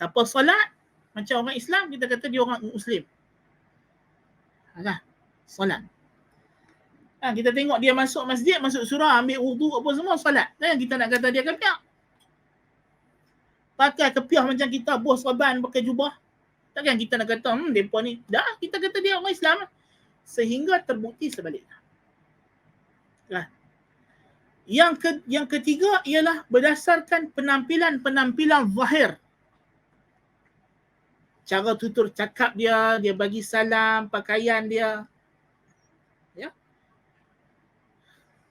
Siapa solat macam orang Islam, kita kata dia orang Muslim. Solat. Kita tengok dia masuk masjid, masuk surau, ambil wudu apa semua, solat. Kita nak kata dia kafir. Pakai kepiah macam kita, bos serban, pakai jubah. Takkan kita nak kata, mereka ni. Dah, kita kata dia orang Islam. Sehingga terbukti sebaliknya. Yang ketiga ialah berdasarkan penampilan zahir. Cara tutur cakap dia bagi salam, pakaian dia. Ya.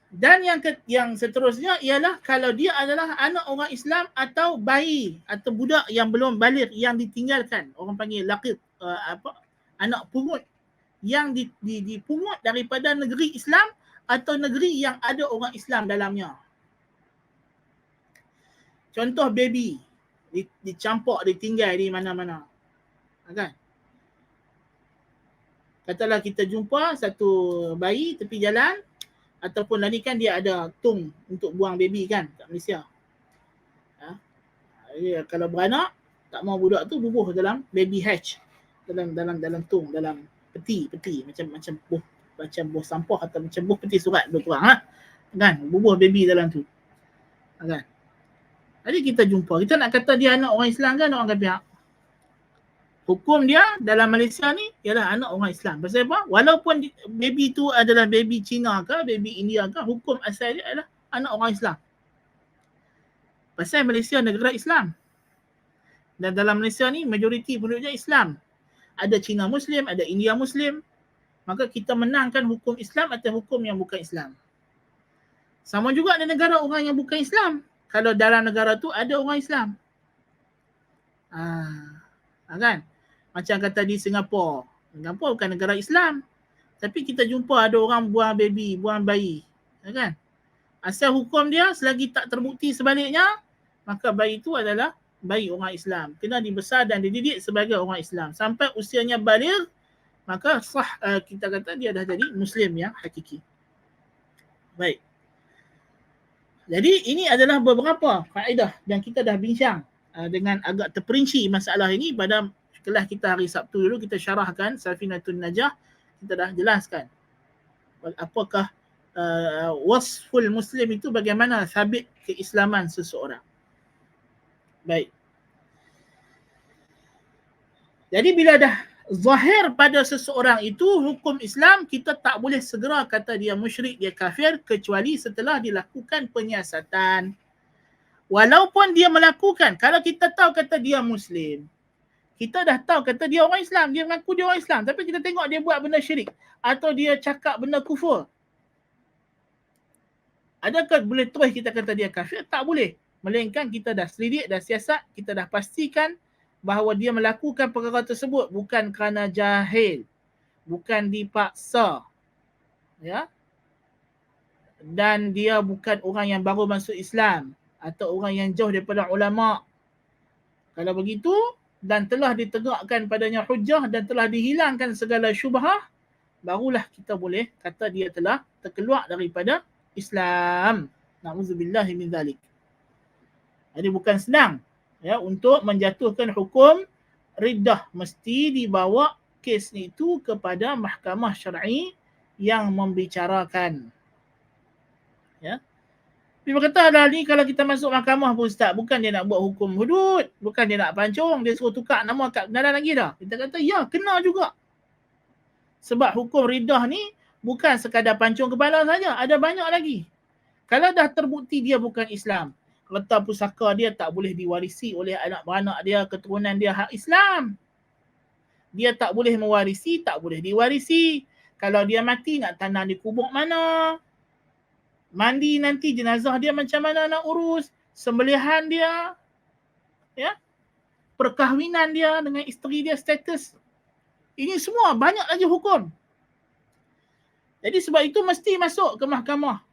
Dan yang seterusnya ialah kalau dia adalah anak orang Islam atau bayi atau budak yang belum baligh yang ditinggalkan, orang panggil laqit, anak pungut yang dipungut daripada negeri Islam atau negeri yang ada orang Islam dalamnya. Contoh baby dicampak, ditinggal di mana-mana. Kan? Katalah kita jumpa satu bayi tepi jalan, ataupun lagi kan dia ada tung untuk buang baby kan kat Malaysia. Kalau beranak, tak mau budak tu bubuh dalam baby hatch, dalam tung, dalam peti macam buah sampah atau macam buah peti surat berkurang kan, bubuh baby dalam tu. Kan? Jadi kita jumpa, kita nak kata dia anak orang Islam kan orang kafir. Hukum dia dalam Malaysia ni ialah anak orang Islam. Pasal apa? Walaupun baby tu adalah baby Cina ke, baby India ke, hukum asal dia adalah anak orang Islam. Pasal Malaysia negara Islam. Dan dalam Malaysia ni majoriti penduduknya Islam. Ada Cina Muslim, ada India Muslim. Maka kita menangkan hukum Islam atas hukum yang bukan Islam. Sama juga ada negara orang yang bukan Islam. Kalau dalam negara tu ada orang Islam. Kan? Macam kata di Singapura. Singapura bukan negara Islam. Tapi kita jumpa ada orang buang bayi. Kan? Asal hukum dia selagi tak terbukti sebaliknya, maka bayi itu adalah bayi orang Islam. Kena dibesar dan dididik sebagai orang Islam. Sampai usianya baligh, maka sah kita kata dia dah jadi Muslim yang hakiki. Baik. Jadi ini adalah beberapa faedah yang kita dah bincang dengan agak terperinci masalah ini pada kelas kita hari Sabtu dulu. Kita syarahkan Safinatun Najah, kita dah jelaskan apakah wasful Muslim itu, bagaimana sabit keislaman seseorang. Baik. Jadi bila dah zahir pada seseorang itu hukum Islam, kita tak boleh segera kata dia musyrik, dia kafir, kecuali setelah dilakukan penyiasatan. Walaupun dia melakukan, kalau kita tahu kata dia Muslim, kita dah tahu kata dia orang Islam, dia mengaku dia orang Islam, tapi kita tengok dia buat benda syirik atau dia cakap benda kufur, adakah boleh terus kita kata dia kafir? Tak boleh. Melainkan kita dah selidik, dah siasat, kita dah pastikan bahawa dia melakukan perkara tersebut bukan kerana jahil, bukan dipaksa, ya, dan dia bukan orang yang baru masuk Islam atau orang yang jauh daripada ulama. Kalau begitu dan telah ditegakkan padanya hujah dan telah dihilangkan segala syubhah, barulah kita boleh kata dia telah terkeluar daripada Islam. Na'udzubillahi min zalik. Jadi bukan senang ya untuk menjatuhkan hukum riddah, mesti dibawa kes itu kepada mahkamah syar'i yang membicarakan. Ya. Dia berkata dah ni kalau kita masuk mahkamah pun Ustaz, bukan dia nak buat hukum hudud, bukan dia nak pancung, dia suruh tukar nama kat kenalan lagi dah. Kita kata ya, kena juga. Sebab hukum riddah ni bukan sekadar pancung kepala saja, ada banyak lagi. Kalau dah terbukti dia bukan Islam, harta pusaka dia tak boleh diwarisi oleh anak beranak dia, keturunan dia hak Islam. Dia tak boleh mewarisi, tak boleh diwarisi. Kalau dia mati nak tanam di kubur mana? Mandi nanti jenazah dia macam mana nak urus? Sembelihan dia, ya, perkahwinan dia dengan isteri dia, status. Ini semua banyak lagi hukum. Jadi sebab itu mesti masuk ke mahkamah.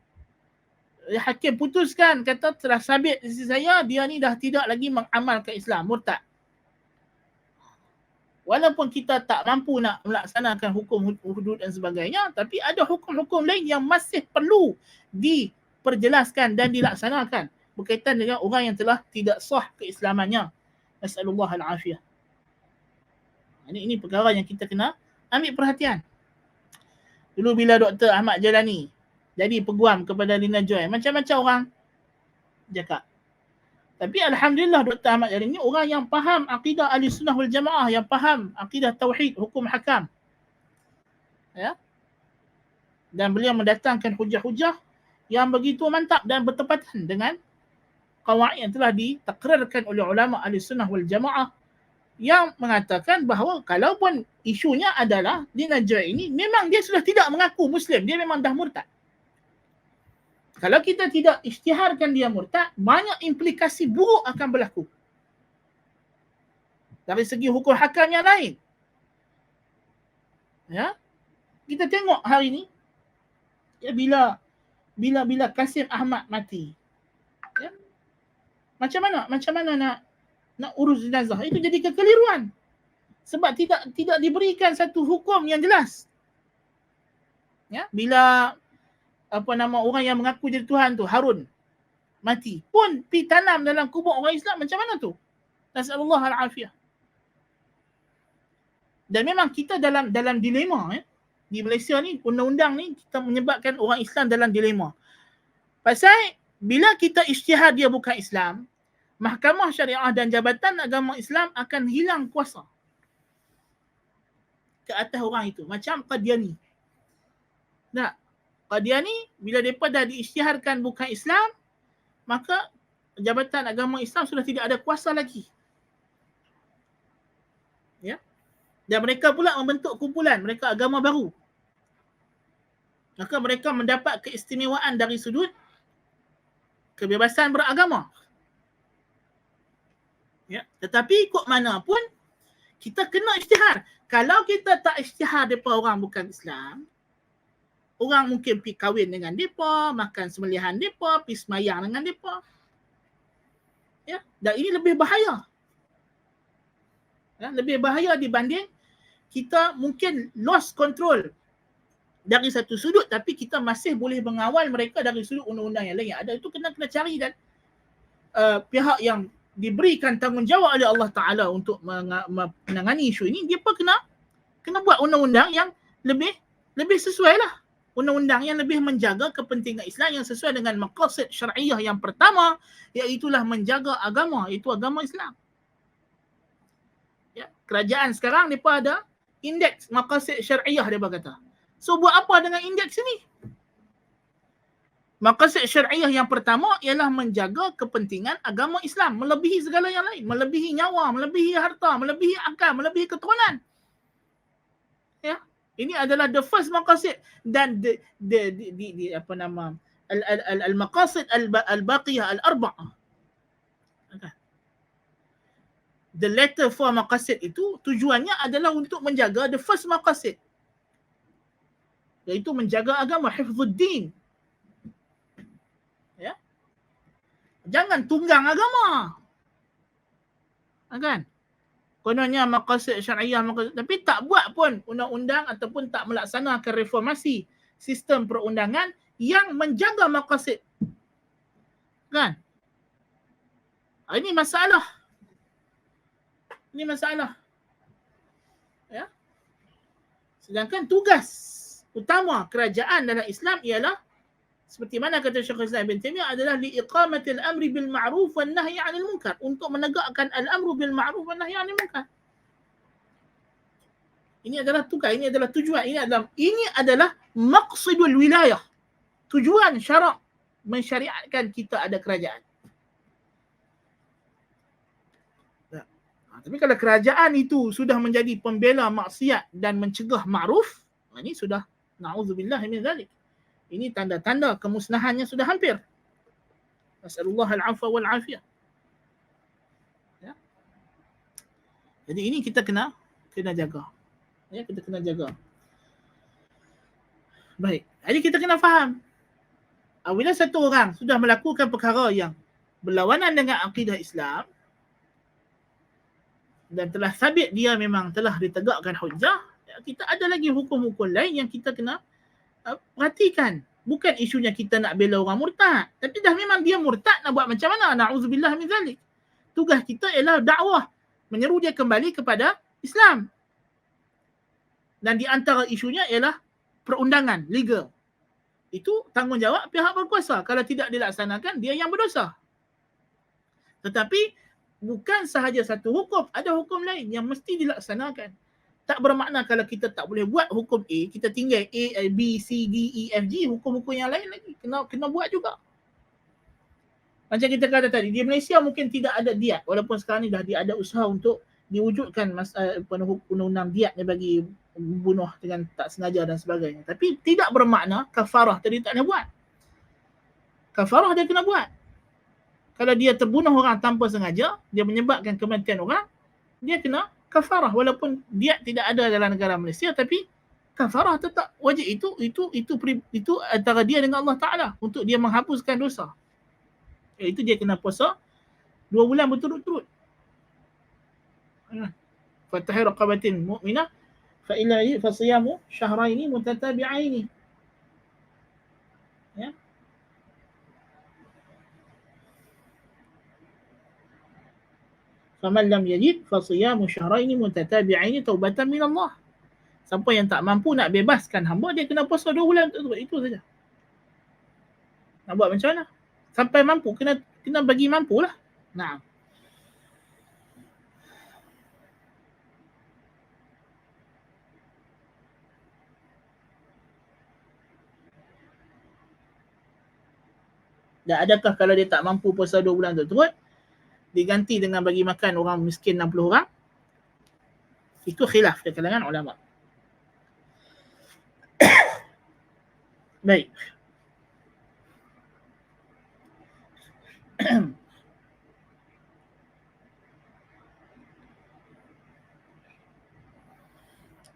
Hakim putuskan, kata telah sabit di sisi saya, dia ni dah tidak lagi mengamalkan Islam, murtad. Walaupun kita tak mampu nak melaksanakan hukum hudud dan sebagainya, tapi ada hukum-hukum lain yang masih perlu diperjelaskan dan dilaksanakan berkaitan dengan orang yang telah tidak sah keislamannya. Nasallallahu al-afiyah. Ini perkara yang kita kena ambil perhatian. Dulu bila Dr. Ahmad Jalani jadi peguam kepada Lina Joy, macam-macam orang cakap. Tapi Alhamdulillah Dr. Ahmad Jalani ni orang yang faham akidah Ahlussunnah wal Jamaah, yang faham akidah tauhid, hukum hakam. Ya. Dan beliau mendatangkan hujah-hujah yang begitu mantap dan bertepatan dengan qawaid yang telah ditakrarkan oleh ulama Ahlussunnah wal Jamaah, yang mengatakan bahawa kalaupun isunya adalah Lina Joy ini memang dia sudah tidak mengaku Muslim, dia memang dah murtad. Kalau kita tidak isytiharkan dia murtad, banyak implikasi buruk akan berlaku. Dari segi hukum hakam yang lain. Ya. Kita tengok hari ini, ya, bila Kasim Ahmad mati. Ya. Macam mana nak urus jenazah? Itu jadi kekeliruan. Sebab tidak diberikan satu hukum yang jelas. Ya, bila orang yang mengaku jadi Tuhan tu, Harun, mati, pun pi tanam dalam kubur orang Islam, macam mana tu? Nasallallahu al-afiyah. Dan memang kita dalam dilema, ya. Di Malaysia ni, undang-undang ni kita menyebabkan orang Islam dalam dilema. Pasal bila kita isytihar dia bukan Islam, Mahkamah Syariah dan Jabatan Agama Islam akan hilang kuasa ke atas orang itu. Macam Qadiani. Nah, Qadiani bila mereka dah diisytiharkan bukan Islam, maka Jabatan Agama Islam sudah tidak ada kuasa lagi. Ya. Dan mereka pula membentuk kumpulan, mereka agama baru. Maka mereka mendapat keistimewaan dari sudut kebebasan beragama. Ya. Tetapi ikut mana pun, kita kena isytihar. Kalau kita tak isytihar daripada orang bukan Islam, orang mungkin pergi kahwin dengan mereka, makan sembelihan mereka, pergi semayang dengan mereka. Ya, dan ini lebih bahaya. Ya, lebih bahaya dibanding kita mungkin lost control dari satu sudut, tapi kita masih boleh mengawal mereka dari sudut undang-undang yang lain yang ada. Itu kena cari, dan pihak yang diberikan tanggungjawab oleh Allah Ta'ala untuk menangani isu ini, dia pun kena buat undang-undang yang lebih sesuai lah. Undang-undang yang lebih menjaga kepentingan Islam, yang sesuai dengan maqasid syariah yang pertama, iaitulah menjaga agama, iaitu agama Islam. Ya, kerajaan sekarang mereka ada indeks maqasid syariah, mereka kata. So buat apa dengan indeks ini? Maqasid syariah yang pertama ialah menjaga kepentingan agama Islam, melebihi segala yang lain, melebihi nyawa, melebihi harta, melebihi akal, melebihi keturunan. Ya. Ini adalah the first maqasid, dan al-maqasid al-baqiyah al-arba'ah. The latter four maqasid itu tujuannya adalah untuk menjaga the first maqasid, iaitu menjaga agama, hifzuddin. Ya. Jangan tunggang agama. Kan? Kononnya maqasid syariah, tapi tak buat pun undang-undang ataupun tak melaksanakan reformasi sistem perundangan yang menjaga maqasid. Kan? Ini masalah. Ya. Sedangkan tugas utama kerajaan dalam Islam ialah, seperti mana kata Syekhul Islam Ibn Taimiyah, adalah liiqamatil amri bil ma'ruf wan nahyi 'anil munkar, untuk menegakkan al-amru bil ma'ruf wan nahyi 'anil munkar. Ini adalah tugas, ini adalah tujuan, ini adalah maqsadul wilayah. Tujuan syarak mensyariatkan kita ada kerajaan. Tapi kalau kerajaan itu sudah menjadi pembela maksiat dan mencegah ma'ruf, ini sudah na'udzubillah min zalik. Ini tanda-tanda kemusnahannya sudah hampir. Nasallallahu al-'afwa wal 'afiyah. Ya. Jadi ini kita kena jaga. Ya, kita kena jaga. Baik. Jadi kita kena faham. Bila satu orang sudah melakukan perkara yang berlawanan dengan akidah Islam dan telah sabit dia memang telah ditegakkan hujah, kita ada lagi hukum-hukum lain yang kita kena perhatikan. Bukan isunya kita nak bela orang murtad, tapi dah memang dia murtad, nak buat macam mana? Na'udzubillah min zalik. Tugas kita ialah dakwah, menyeru dia kembali kepada Islam. Dan di antara isunya ialah perundangan legal. Itu tanggungjawab pihak berkuasa. Kalau tidak dilaksanakan, dia yang berdosa. Tetapi bukan sahaja satu hukum, ada hukum lain yang mesti dilaksanakan. Tak bermakna kalau kita tak boleh buat hukum A, kita tinggal A, B, C, D, E, F, G, hukum-hukum yang lain lagi kena buat juga. Macam kita kata tadi, di Malaysia mungkin tidak ada diat, walaupun sekarang ni dah ada usaha untuk diwujudkan undang-undang diat ni bagi bunuh dengan tak sengaja dan sebagainya. Tapi tidak bermakna kafarah tadi tak kena buat. Kafarah dia kena buat. Kalau dia terbunuh orang tanpa sengaja, dia menyebabkan kematian orang, dia kena kafarah walaupun diat tidak ada dalam negara Malaysia, tapi kafarah tetap wajib. Itu antara dia dengan Allah Taala untuk dia menghapuskan dosa. Itu dia kena puasa 2 bulan berturut-turut. Fatahir raqabatin mu'minah fa ilahi fa siyamu syahraini mutatabi'aini. Ya. Faman lam yajid fa siyamu syahraini mutatabi'aini taubatan min Allah. Siapa yang tak mampu nak bebaskan hamba, dia kena puasa 2 bulan berturut-turut. Itu saja. Nak buat macam mana? Sampai mampu, kena bagi mampulah. Nah. Dan adakah kalau dia tak mampu puasa 2 bulan berturut-turut, diganti dengan bagi makan orang miskin 60 orang? Itu khilaf di kalangan ulama. Baik.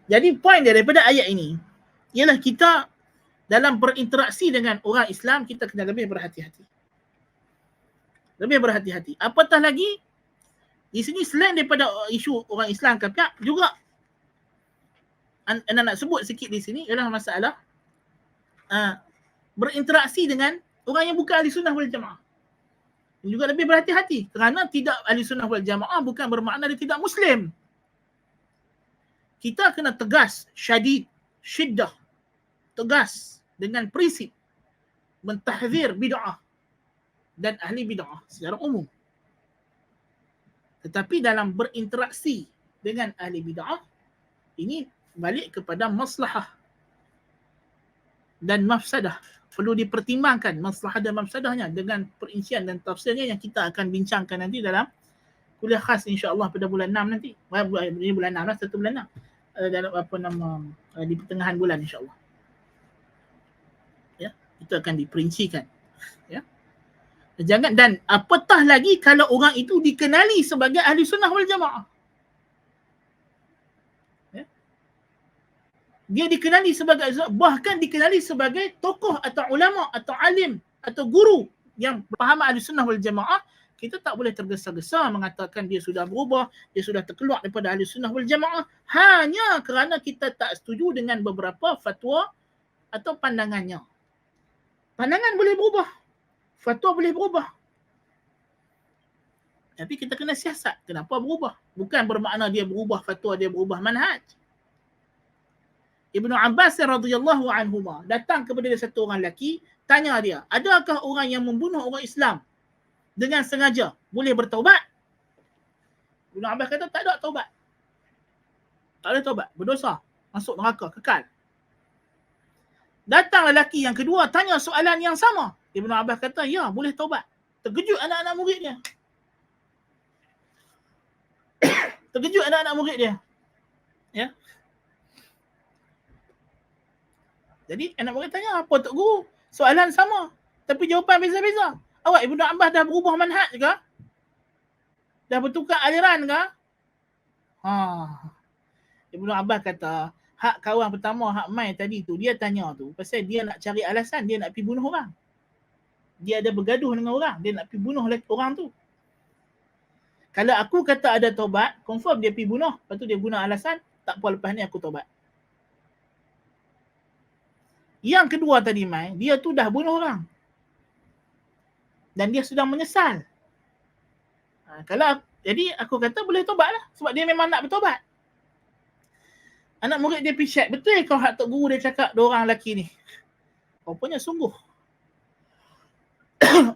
Jadi poin daripada ayat ini ialah kita dalam berinteraksi dengan orang Islam, kita kena lebih berhati-hati. Lebih berhati-hati. Apatah lagi, di sini selain daripada isu orang Islam kafir, juga anda nak sebut sikit di sini ialah masalah berinteraksi dengan orang yang bukan ahli sunnah wal jamaah. Juga lebih berhati-hati, kerana tidak ahli sunnah wal jamaah bukan bermakna dia tidak Muslim. Kita kena tegas, syiddah, tegas dengan prinsip mentahzir bid'ah dan ahli bid'ah secara umum. Tetapi dalam berinteraksi dengan ahli bid'ah, ini balik kepada maslahah dan mafsadah. Perlu dipertimbangkan maslahah dan mafsadahnya dengan perincian dan tafsirnya yang kita akan bincangkan nanti dalam kuliah khas insya-Allah pada bulan 6 nanti. Ini bulan 6 lah, 1 bulan 6. Dalam di pertengahan bulan insya-Allah. Ya, itu akan diperincikan. Ya. Jangan, dan apatah lagi kalau orang itu dikenali sebagai ahli sunnah wal jamaah. Ya. Dia dikenali sebagai, bahkan dikenali sebagai tokoh atau ulama atau alim atau guru yang berpahaman ahli sunnah wal jamaah, kita tak boleh tergesa-gesa mengatakan dia sudah berubah, dia sudah terkeluar daripada ahli sunnah wal jamaah hanya kerana kita tak setuju dengan beberapa fatwa atau pandangannya. Pandangan boleh berubah, fatwa boleh berubah. Tapi kita kena siasat kenapa berubah. Bukan bermakna dia berubah fatwa, dia berubah manhaj. Ibnu Abbas radhiyallahu anhuma datang kepada dia satu orang lelaki, tanya dia, adakah orang yang membunuh orang Islam dengan sengaja boleh bertaubat? Ibnu Abbas kata tak ada taubat. Tak ada taubat, berdosa, masuk neraka kekal. Datang lelaki yang kedua tanya soalan yang sama. Ibnu Abbas kata ya, boleh taubat. Terkejut anak-anak murid dia. Terkejut anak-anak murid dia. Ya. Jadi anak murid tanya, apa Tok Guru? Soalan sama, tapi jawapan beza-beza. Awak Ibnu Abbas dah berubah manhaj ke? Dah bertukar aliran ke? Ibnu Abbas kata, hak kawan pertama, hak Mai tadi tu, dia tanya tu pasal dia nak cari alasan, dia nak pergi bunuh orang. Dia ada bergaduh dengan orang, dia nak pergi bunuh orang tu. Kalau aku kata ada taubat, confirm dia pergi bunuh. Lepas tu dia guna alasan, tak apa lepas ni aku taubat. Yang kedua tadi Mai, dia tu dah bunuh orang. Dan dia sudah menyesal. Jadi aku kata boleh taubat lah. Sebab dia memang nak bertaubat. Anak murid dia pergi check, betul kau hak Tok Guru dia cakap dua orang lelaki ni? Rupanya sungguh.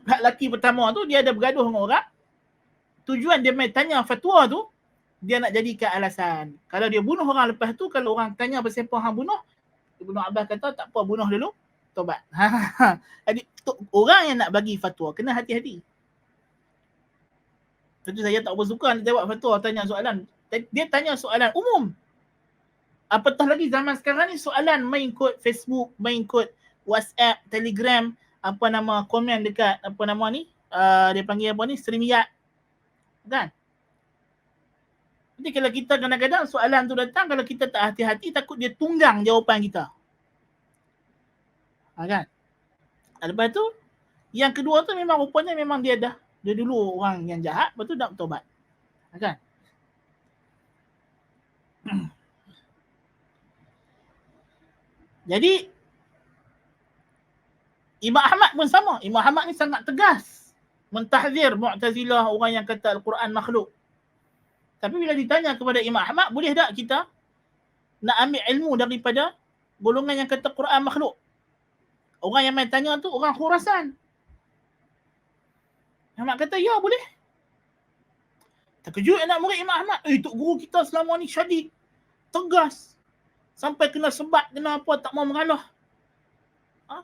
Hak lelaki pertama tu dia ada bergaduh dengan orang. Tujuan dia main tanya fatwa tu, dia nak jadikan alasan. Kalau dia bunuh orang lepas tu, kalau orang tanya pasal apa hang bunuh, Ibnu Abbas kata tak apa, bunuh dulu, taubat. Jadi orang yang nak bagi fatwa kena hati-hati. Tentu saya tak bersuka nak jawab fatwa, tanya soalan. Dia tanya soalan umum. Apatah lagi zaman sekarang ni soalan main kod Facebook, main kod WhatsApp, Telegram, apa nama komen dekat apa nama ni? Dia panggil apa ni? StreamYard. Kan? Jadi kalau kita kadang-kadang soalan tu datang, kalau kita tak hati-hati, takut dia tunggang jawapan kita. Kan? Lepas tu, yang kedua tu memang rupanya memang dia dulu orang yang jahat, lepas tu nak bertobat. Kan? Jadi, Imam Ahmad pun sama. Imam Ahmad ni sangat tegas mentahzir Mu'tazilah, orang yang kata Al-Quran makhluk. Tapi bila ditanya kepada Imam Ahmad, boleh tak kita nak ambil ilmu daripada golongan yang kata Quran makhluk? Orang yang main tanya tu orang Khurasan. Ahmad kata, ya boleh. Terkejut anak murid Imam Ahmad. Tok Guru kita selama ni syadid, tegas. Sampai kena sebat, kena apa, tak mau mengalah.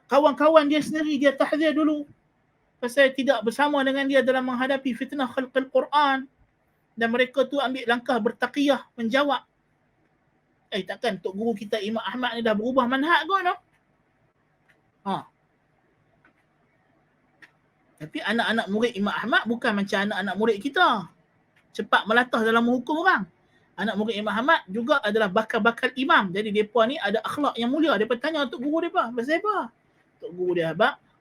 Kawan-kawan dia sendiri, dia tahzir dulu. Pasal tidak bersama dengan dia dalam menghadapi fitnah khalqil Quran. Dan mereka tu ambil langkah bertaqiyah, menjawab. Takkan Tok Guru kita Imam Ahmad ni dah berubah manhaj kot, no? Tapi anak-anak murid Imam Ahmad bukan macam anak-anak murid kita. Cepat melatah dalam menghukum orang. Anak murid Imam Ahmad juga adalah bakal-bakal imam. Jadi mereka ni ada akhlak yang mulia. Mereka tanya Tok Guru mereka, pasal apa? Tok Guru dia,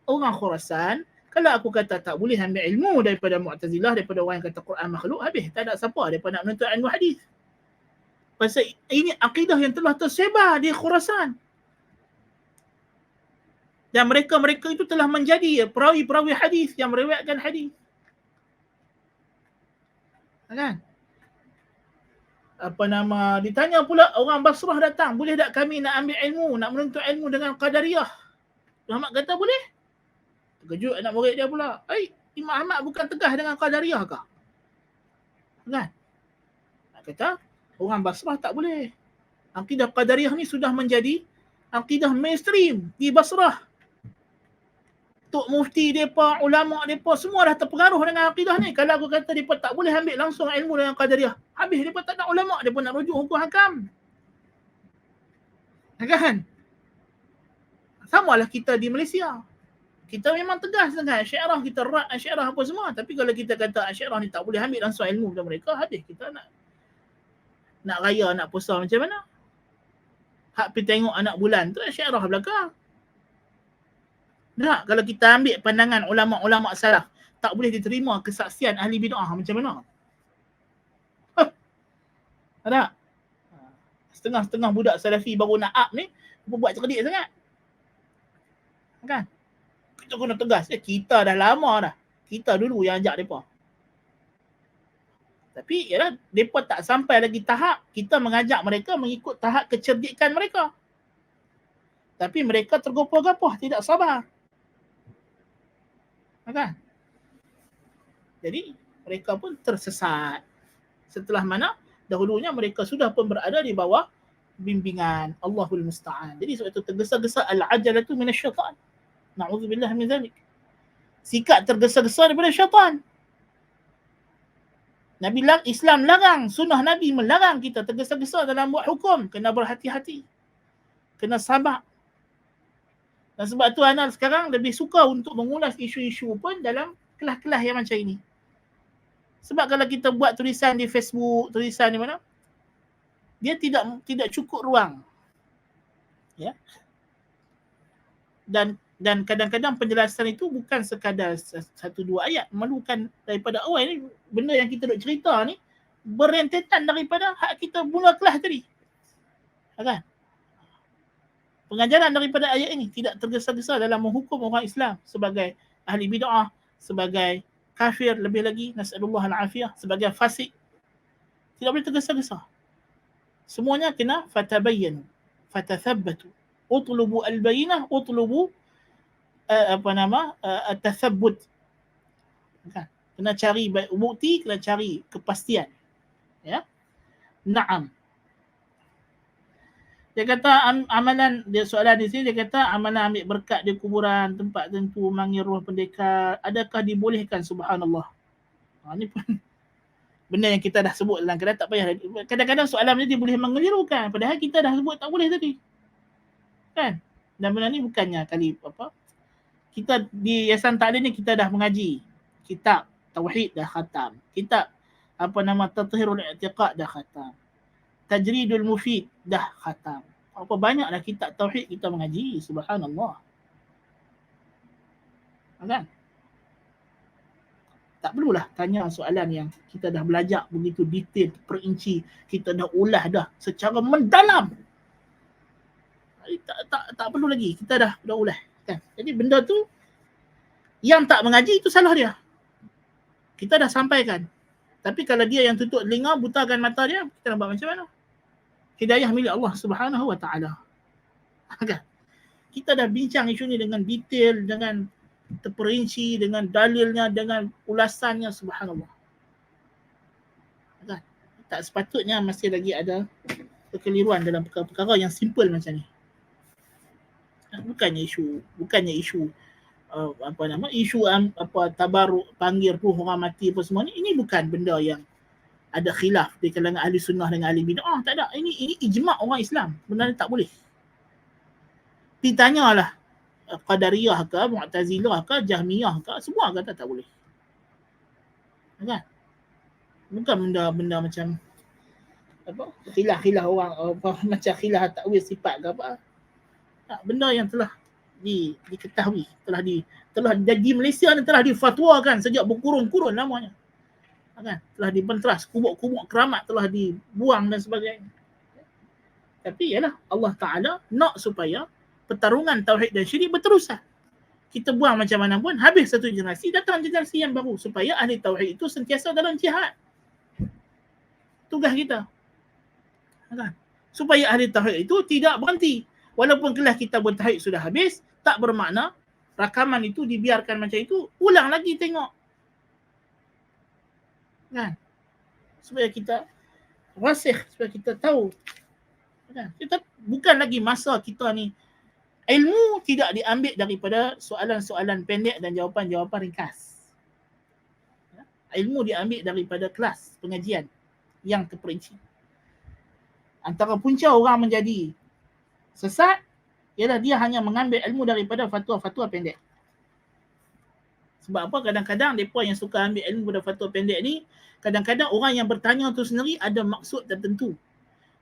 orang Khurasan, kalau aku kata tak boleh ambil ilmu daripada Mu'tazilah, daripada orang yang kata Quran makhluk, habis. Tak ada siapa daripada nak menuntut ilmu hadis. Pasal ini akidah yang telah tersebar di Khurasan. Dan mereka-mereka itu telah menjadi perawi-perawi hadis yang meriwayatkan hadis. Kan? Ditanya pula orang Basrah datang, boleh tak kami nak ambil ilmu, nak menuntut ilmu dengan Qadariyah? Muhammad kata boleh. Terkejut anak murid dia pula. Imam Ahmad bukan tegas dengan Qadariyah kah? Kan? Nak kata orang Basrah tak boleh. Akidah Qadariyah ni sudah menjadi akidah mainstream di Basrah. Tok Mufti mereka, ulama mereka, semua dah terpengaruh dengan akidah ni. Kalau aku kata mereka tak boleh ambil langsung ilmu dengan Qadariyah, habis mereka tak nak ulama, mereka nak rujuk hukum hakam. Kan? Samalah kita di Malaysia. Kita memang tegas dengan Asy'ariyah, kita rat Asy'ariyah apa semua. Tapi kalau kita kata Asy'ariyah ni tak boleh ambil langsung ilmu dari mereka, habis kita nak raya, nak puasa macam mana? Hak pergi tengok anak bulan tu Asy'ariyah belakang. Tak, kalau kita ambil pandangan ulama-ulama salaf, tak boleh diterima kesaksian ahli bid'ah macam mana? Tak? Setengah-setengah budak salafi baru nak up ni, buat cerdik sangat. Kan? Kita kena tegas. Kita dah lama dah. Kita dulu yang ajak mereka. Tapi yalah, mereka tak sampai lagi tahap kita mengajak mereka mengikut tahap kecerdikan mereka. Tapi mereka tergopoh-gopoh, tidak sabar. Kan? Jadi mereka pun tersesat. Setelah mana dahulunya mereka sudah pun berada di bawah bimbingan Allahul Musta'an. Jadi sebab itu tergesa-gesa al-ajalatu minasyaitan. Na'udzubillah min zalik. Sikap tergesa-gesa daripada syaitan. Islam larang, sunnah Nabi melarang kita tergesa-gesa dalam buat hukum. Kena berhati-hati. Kena sabar. Dan sebab tu Ana sekarang lebih suka untuk mengulas isu-isu pun dalam kelas-kelas yang macam ini. Sebab kalau kita buat tulisan di Facebook, tulisan di mana, dia tidak cukup ruang. Ya. Dan kadang-kadang penjelasan itu bukan sekadar satu dua ayat, memerlukan daripada awal ni benda yang kita duk cerita ni berentetan daripada hak kita mula kelas tadi. Kan? Pengajaran daripada ayat ini tidak tergesa-gesa dalam menghukum orang Islam sebagai ahli bid'ah, sebagai kafir, lebih lagi nasallallahu al-afiyah, sebagai fasik. Tidak boleh tergesa-gesa. Semuanya kena fatabayyanu, fatathabbatu, utlubu al-bayyinah, utlubu at-tathabbut. Kan? Kena cari bukti, kena cari kepastian. Ya. Naam. Dia kata amalan, dia soalan di sini, dia kata amalan ambil berkat di kuburan, tempat tentu, manggil roh pendekar, adakah dibolehkan? Subhanallah. Ini pun benda yang kita dah sebut dalam keadaan tak payah. Kadang-kadang soalan ni dia boleh mengelirukan, padahal kita dah sebut tak boleh tadi. Kan? Dan benda ni bukannya kali apa. Kita di Yayasan Ta'lim ni kita dah mengaji kitab Tauhid dah khatam. Kitab Tathhirul I'tiqad dah khatam. Tajridul Mufid dah khatam. Apa banyaklah kitab tauhid kita mengaji, subhanallah. Kan? Tak perlulah tanya soalan yang kita dah belajar begitu detail, perinci, kita dah ulas dah secara mendalam. Tak perlu lagi, kita dah ulas. Kan? Jadi benda tu yang tak mengaji itu salah dia. Kita dah sampaikan. Tapi kalau dia yang tutup telinga, butakan mata dia, kita nak buat macam mana? Hidayah milik Allah Subhanahu wa taala. Kan? Kita dah bincang isu ni dengan detail, dengan terperinci, dengan dalilnya, dengan ulasannya, subhanallah. Kan? Tak sepatutnya masih lagi ada kekeliruan dalam perkara-perkara yang simple macam ni. Bukannya isu isu tabaruk, panggil ruh orang mati apa semua ni, ini bukan benda yang ada khilaf di kalangan ahli sunnah dengan ahli bid'ah. Tak ada. Ini ijma' orang Islam. Benda ni tak boleh. Ditanyalah Qadariyah ke, Mu'tazilah ke, Jahmiyah ke, semua kata tak boleh. Kan? Bukan benda macam khilaf orang macam khilaf takwil sifat ke apa. Tak, benda yang telah diketahui, telah di Malaysia ni telah difatwakan sejak berkurun-kurun namanya. Kan? Telah dibenteras, kubuk-kubuk keramat telah dibuang dan sebagainya. Tapi ialah Allah Ta'ala nak supaya pertarungan tauhid dan syirik berterusan. Kita buang macam mana pun, habis satu generasi, datang generasi yang baru supaya ahli tauhid itu sentiasa dalam jihad. Tugas kita. Kan? Supaya ahli tauhid itu tidak berhenti. Walaupun kelas kita bertauhid sudah habis, tak bermakna rakaman itu dibiarkan macam itu, ulang lagi tengok. Kan? Supaya kita rasih, supaya kita tahu. Kan? Kita bukan lagi masa kita ni, ilmu tidak diambil daripada soalan-soalan pendek dan jawapan-jawapan ringkas. Ilmu diambil daripada kelas pengajian yang terperinci. Antara punca orang menjadi sesat ialah dia hanya mengambil ilmu daripada fatwa-fatwa pendek. Sebab apa? Kadang-kadang mereka yang suka ambil ilmu pada fatwa pendek ni, kadang-kadang orang yang bertanya tu sendiri ada maksud tertentu.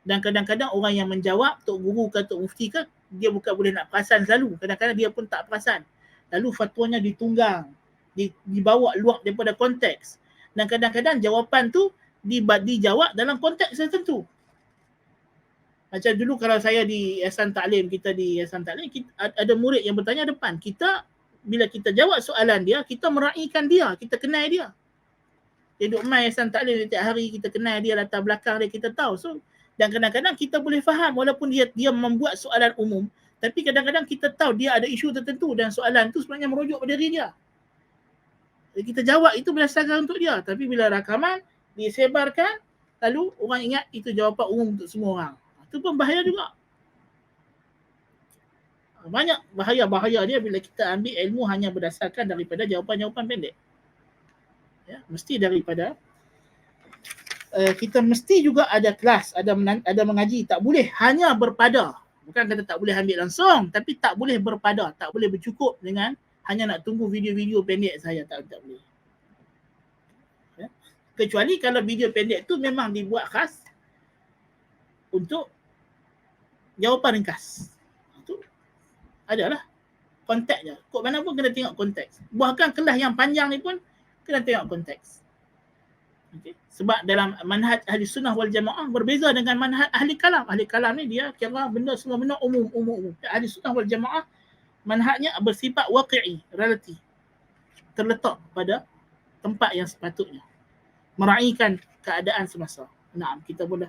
Dan kadang-kadang orang yang menjawab, Tok Guru ke Tok Mufti ke, dia bukan boleh nak perasan selalu. Kadang-kadang dia pun tak perasan. Lalu fatwanya ditunggang, dibawa luar daripada konteks. Dan kadang-kadang jawapan tu dijawab dalam konteks tertentu. Macam dulu kalau saya di Yayasan Ta'lim, ada murid yang bertanya depan. Bila kita jawab soalan dia, kita meraihkan dia, kita kenal dia. Dia duduk main Yayasan Ta'lim setiap hari, kita kenal dia, latar belakang dia, kita tahu. So, dan kadang-kadang kita boleh faham walaupun dia membuat soalan umum, tapi kadang-kadang kita tahu dia ada isu tertentu dan soalan tu sebenarnya merujuk pada diri dia. Jadi kita jawab itu berdasarkan untuk dia. Tapi bila rakaman disebarkan, lalu orang ingat itu jawapan umum untuk semua orang. Itu pun bahaya juga. Banyak bahaya dia bila kita ambil ilmu hanya berdasarkan daripada jawapan-jawapan pendek. Ya, mesti daripada kita mesti juga ada kelas, ada mengaji. Tak boleh hanya berpada. Bukan kata tak boleh ambil langsung, tapi tak boleh berpada, tak boleh bercukup dengan hanya nak tunggu video-video pendek saja. Tak boleh. Ya? Kecuali kalau video pendek tu memang dibuat khas untuk jawapan ringkas. Itu adalah konteks je. Kod mana pun kena tengok konteks. Bahkan kelas yang panjang ni pun kena tengok konteks. Okay. Sebab dalam manhaj ahli sunnah wal jamaah berbeza dengan manhaj ahli kalam. Ahli kalam ni dia kira benda semua benda umum. Ahli sunnah wal jamaah manhajnya bersifat waqi'i, relatif. Terletak pada tempat yang sepatutnya. Meraihkan keadaan semasa. Nah, kita boleh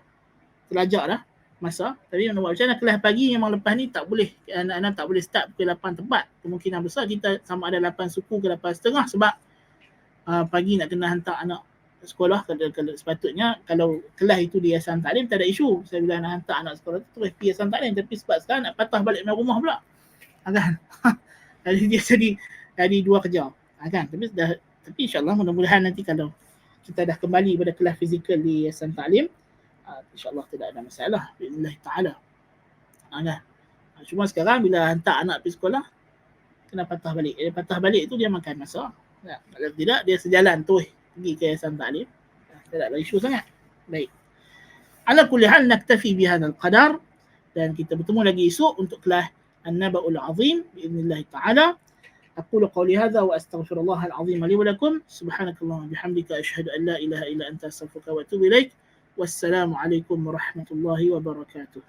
belajar dah masa. Tapi macam mana kelas pagi memang lepas ni tak boleh, anak-anak tak boleh start pukul 8 tepat. Kemungkinan besar kita sama ada 8 suku ke 8.30 sebab pagi nak kena hantar anak sekolah. Kalau sepatutnya kalau kelas itu di Yayasan Taklim tak ada isu. Saya bila nak hantar anak sekolah tu terus pergi Yayasan Taklim, tapi sebab sekarang nak patah balik dari rumah pula. Kan? Jadi dia jadi dua kerja. Kan? Tapi insya-Allah mudah-mudahan nanti kalau kita dah kembali pada kelas fizikal di Yayasan Taklim, insya-Allah tidak ada masalah billahi taala. Kan? Cuma sekarang bila hantar anak pergi sekolah kena patah balik. Patah balik tu dia makan masa. Kalau tidak dia sejalan tu pergi ke Yayasan Taklim. Tidak ada isu sangat. Baik. Ala kulli hal naktafi bihadzal qadar, dan kita bertemu lagi esok untuk kelas An-Naba'ul Azim باذنillah taala. أقول قولي هذا وأستغفر الله العظيم لي ولكم. سبحانك اللهم وبحمدك أشهد أن لا إله إلا أنت أستغفرك وأتوب إليك. والسلام عليكم ورحمة الله وبركاته.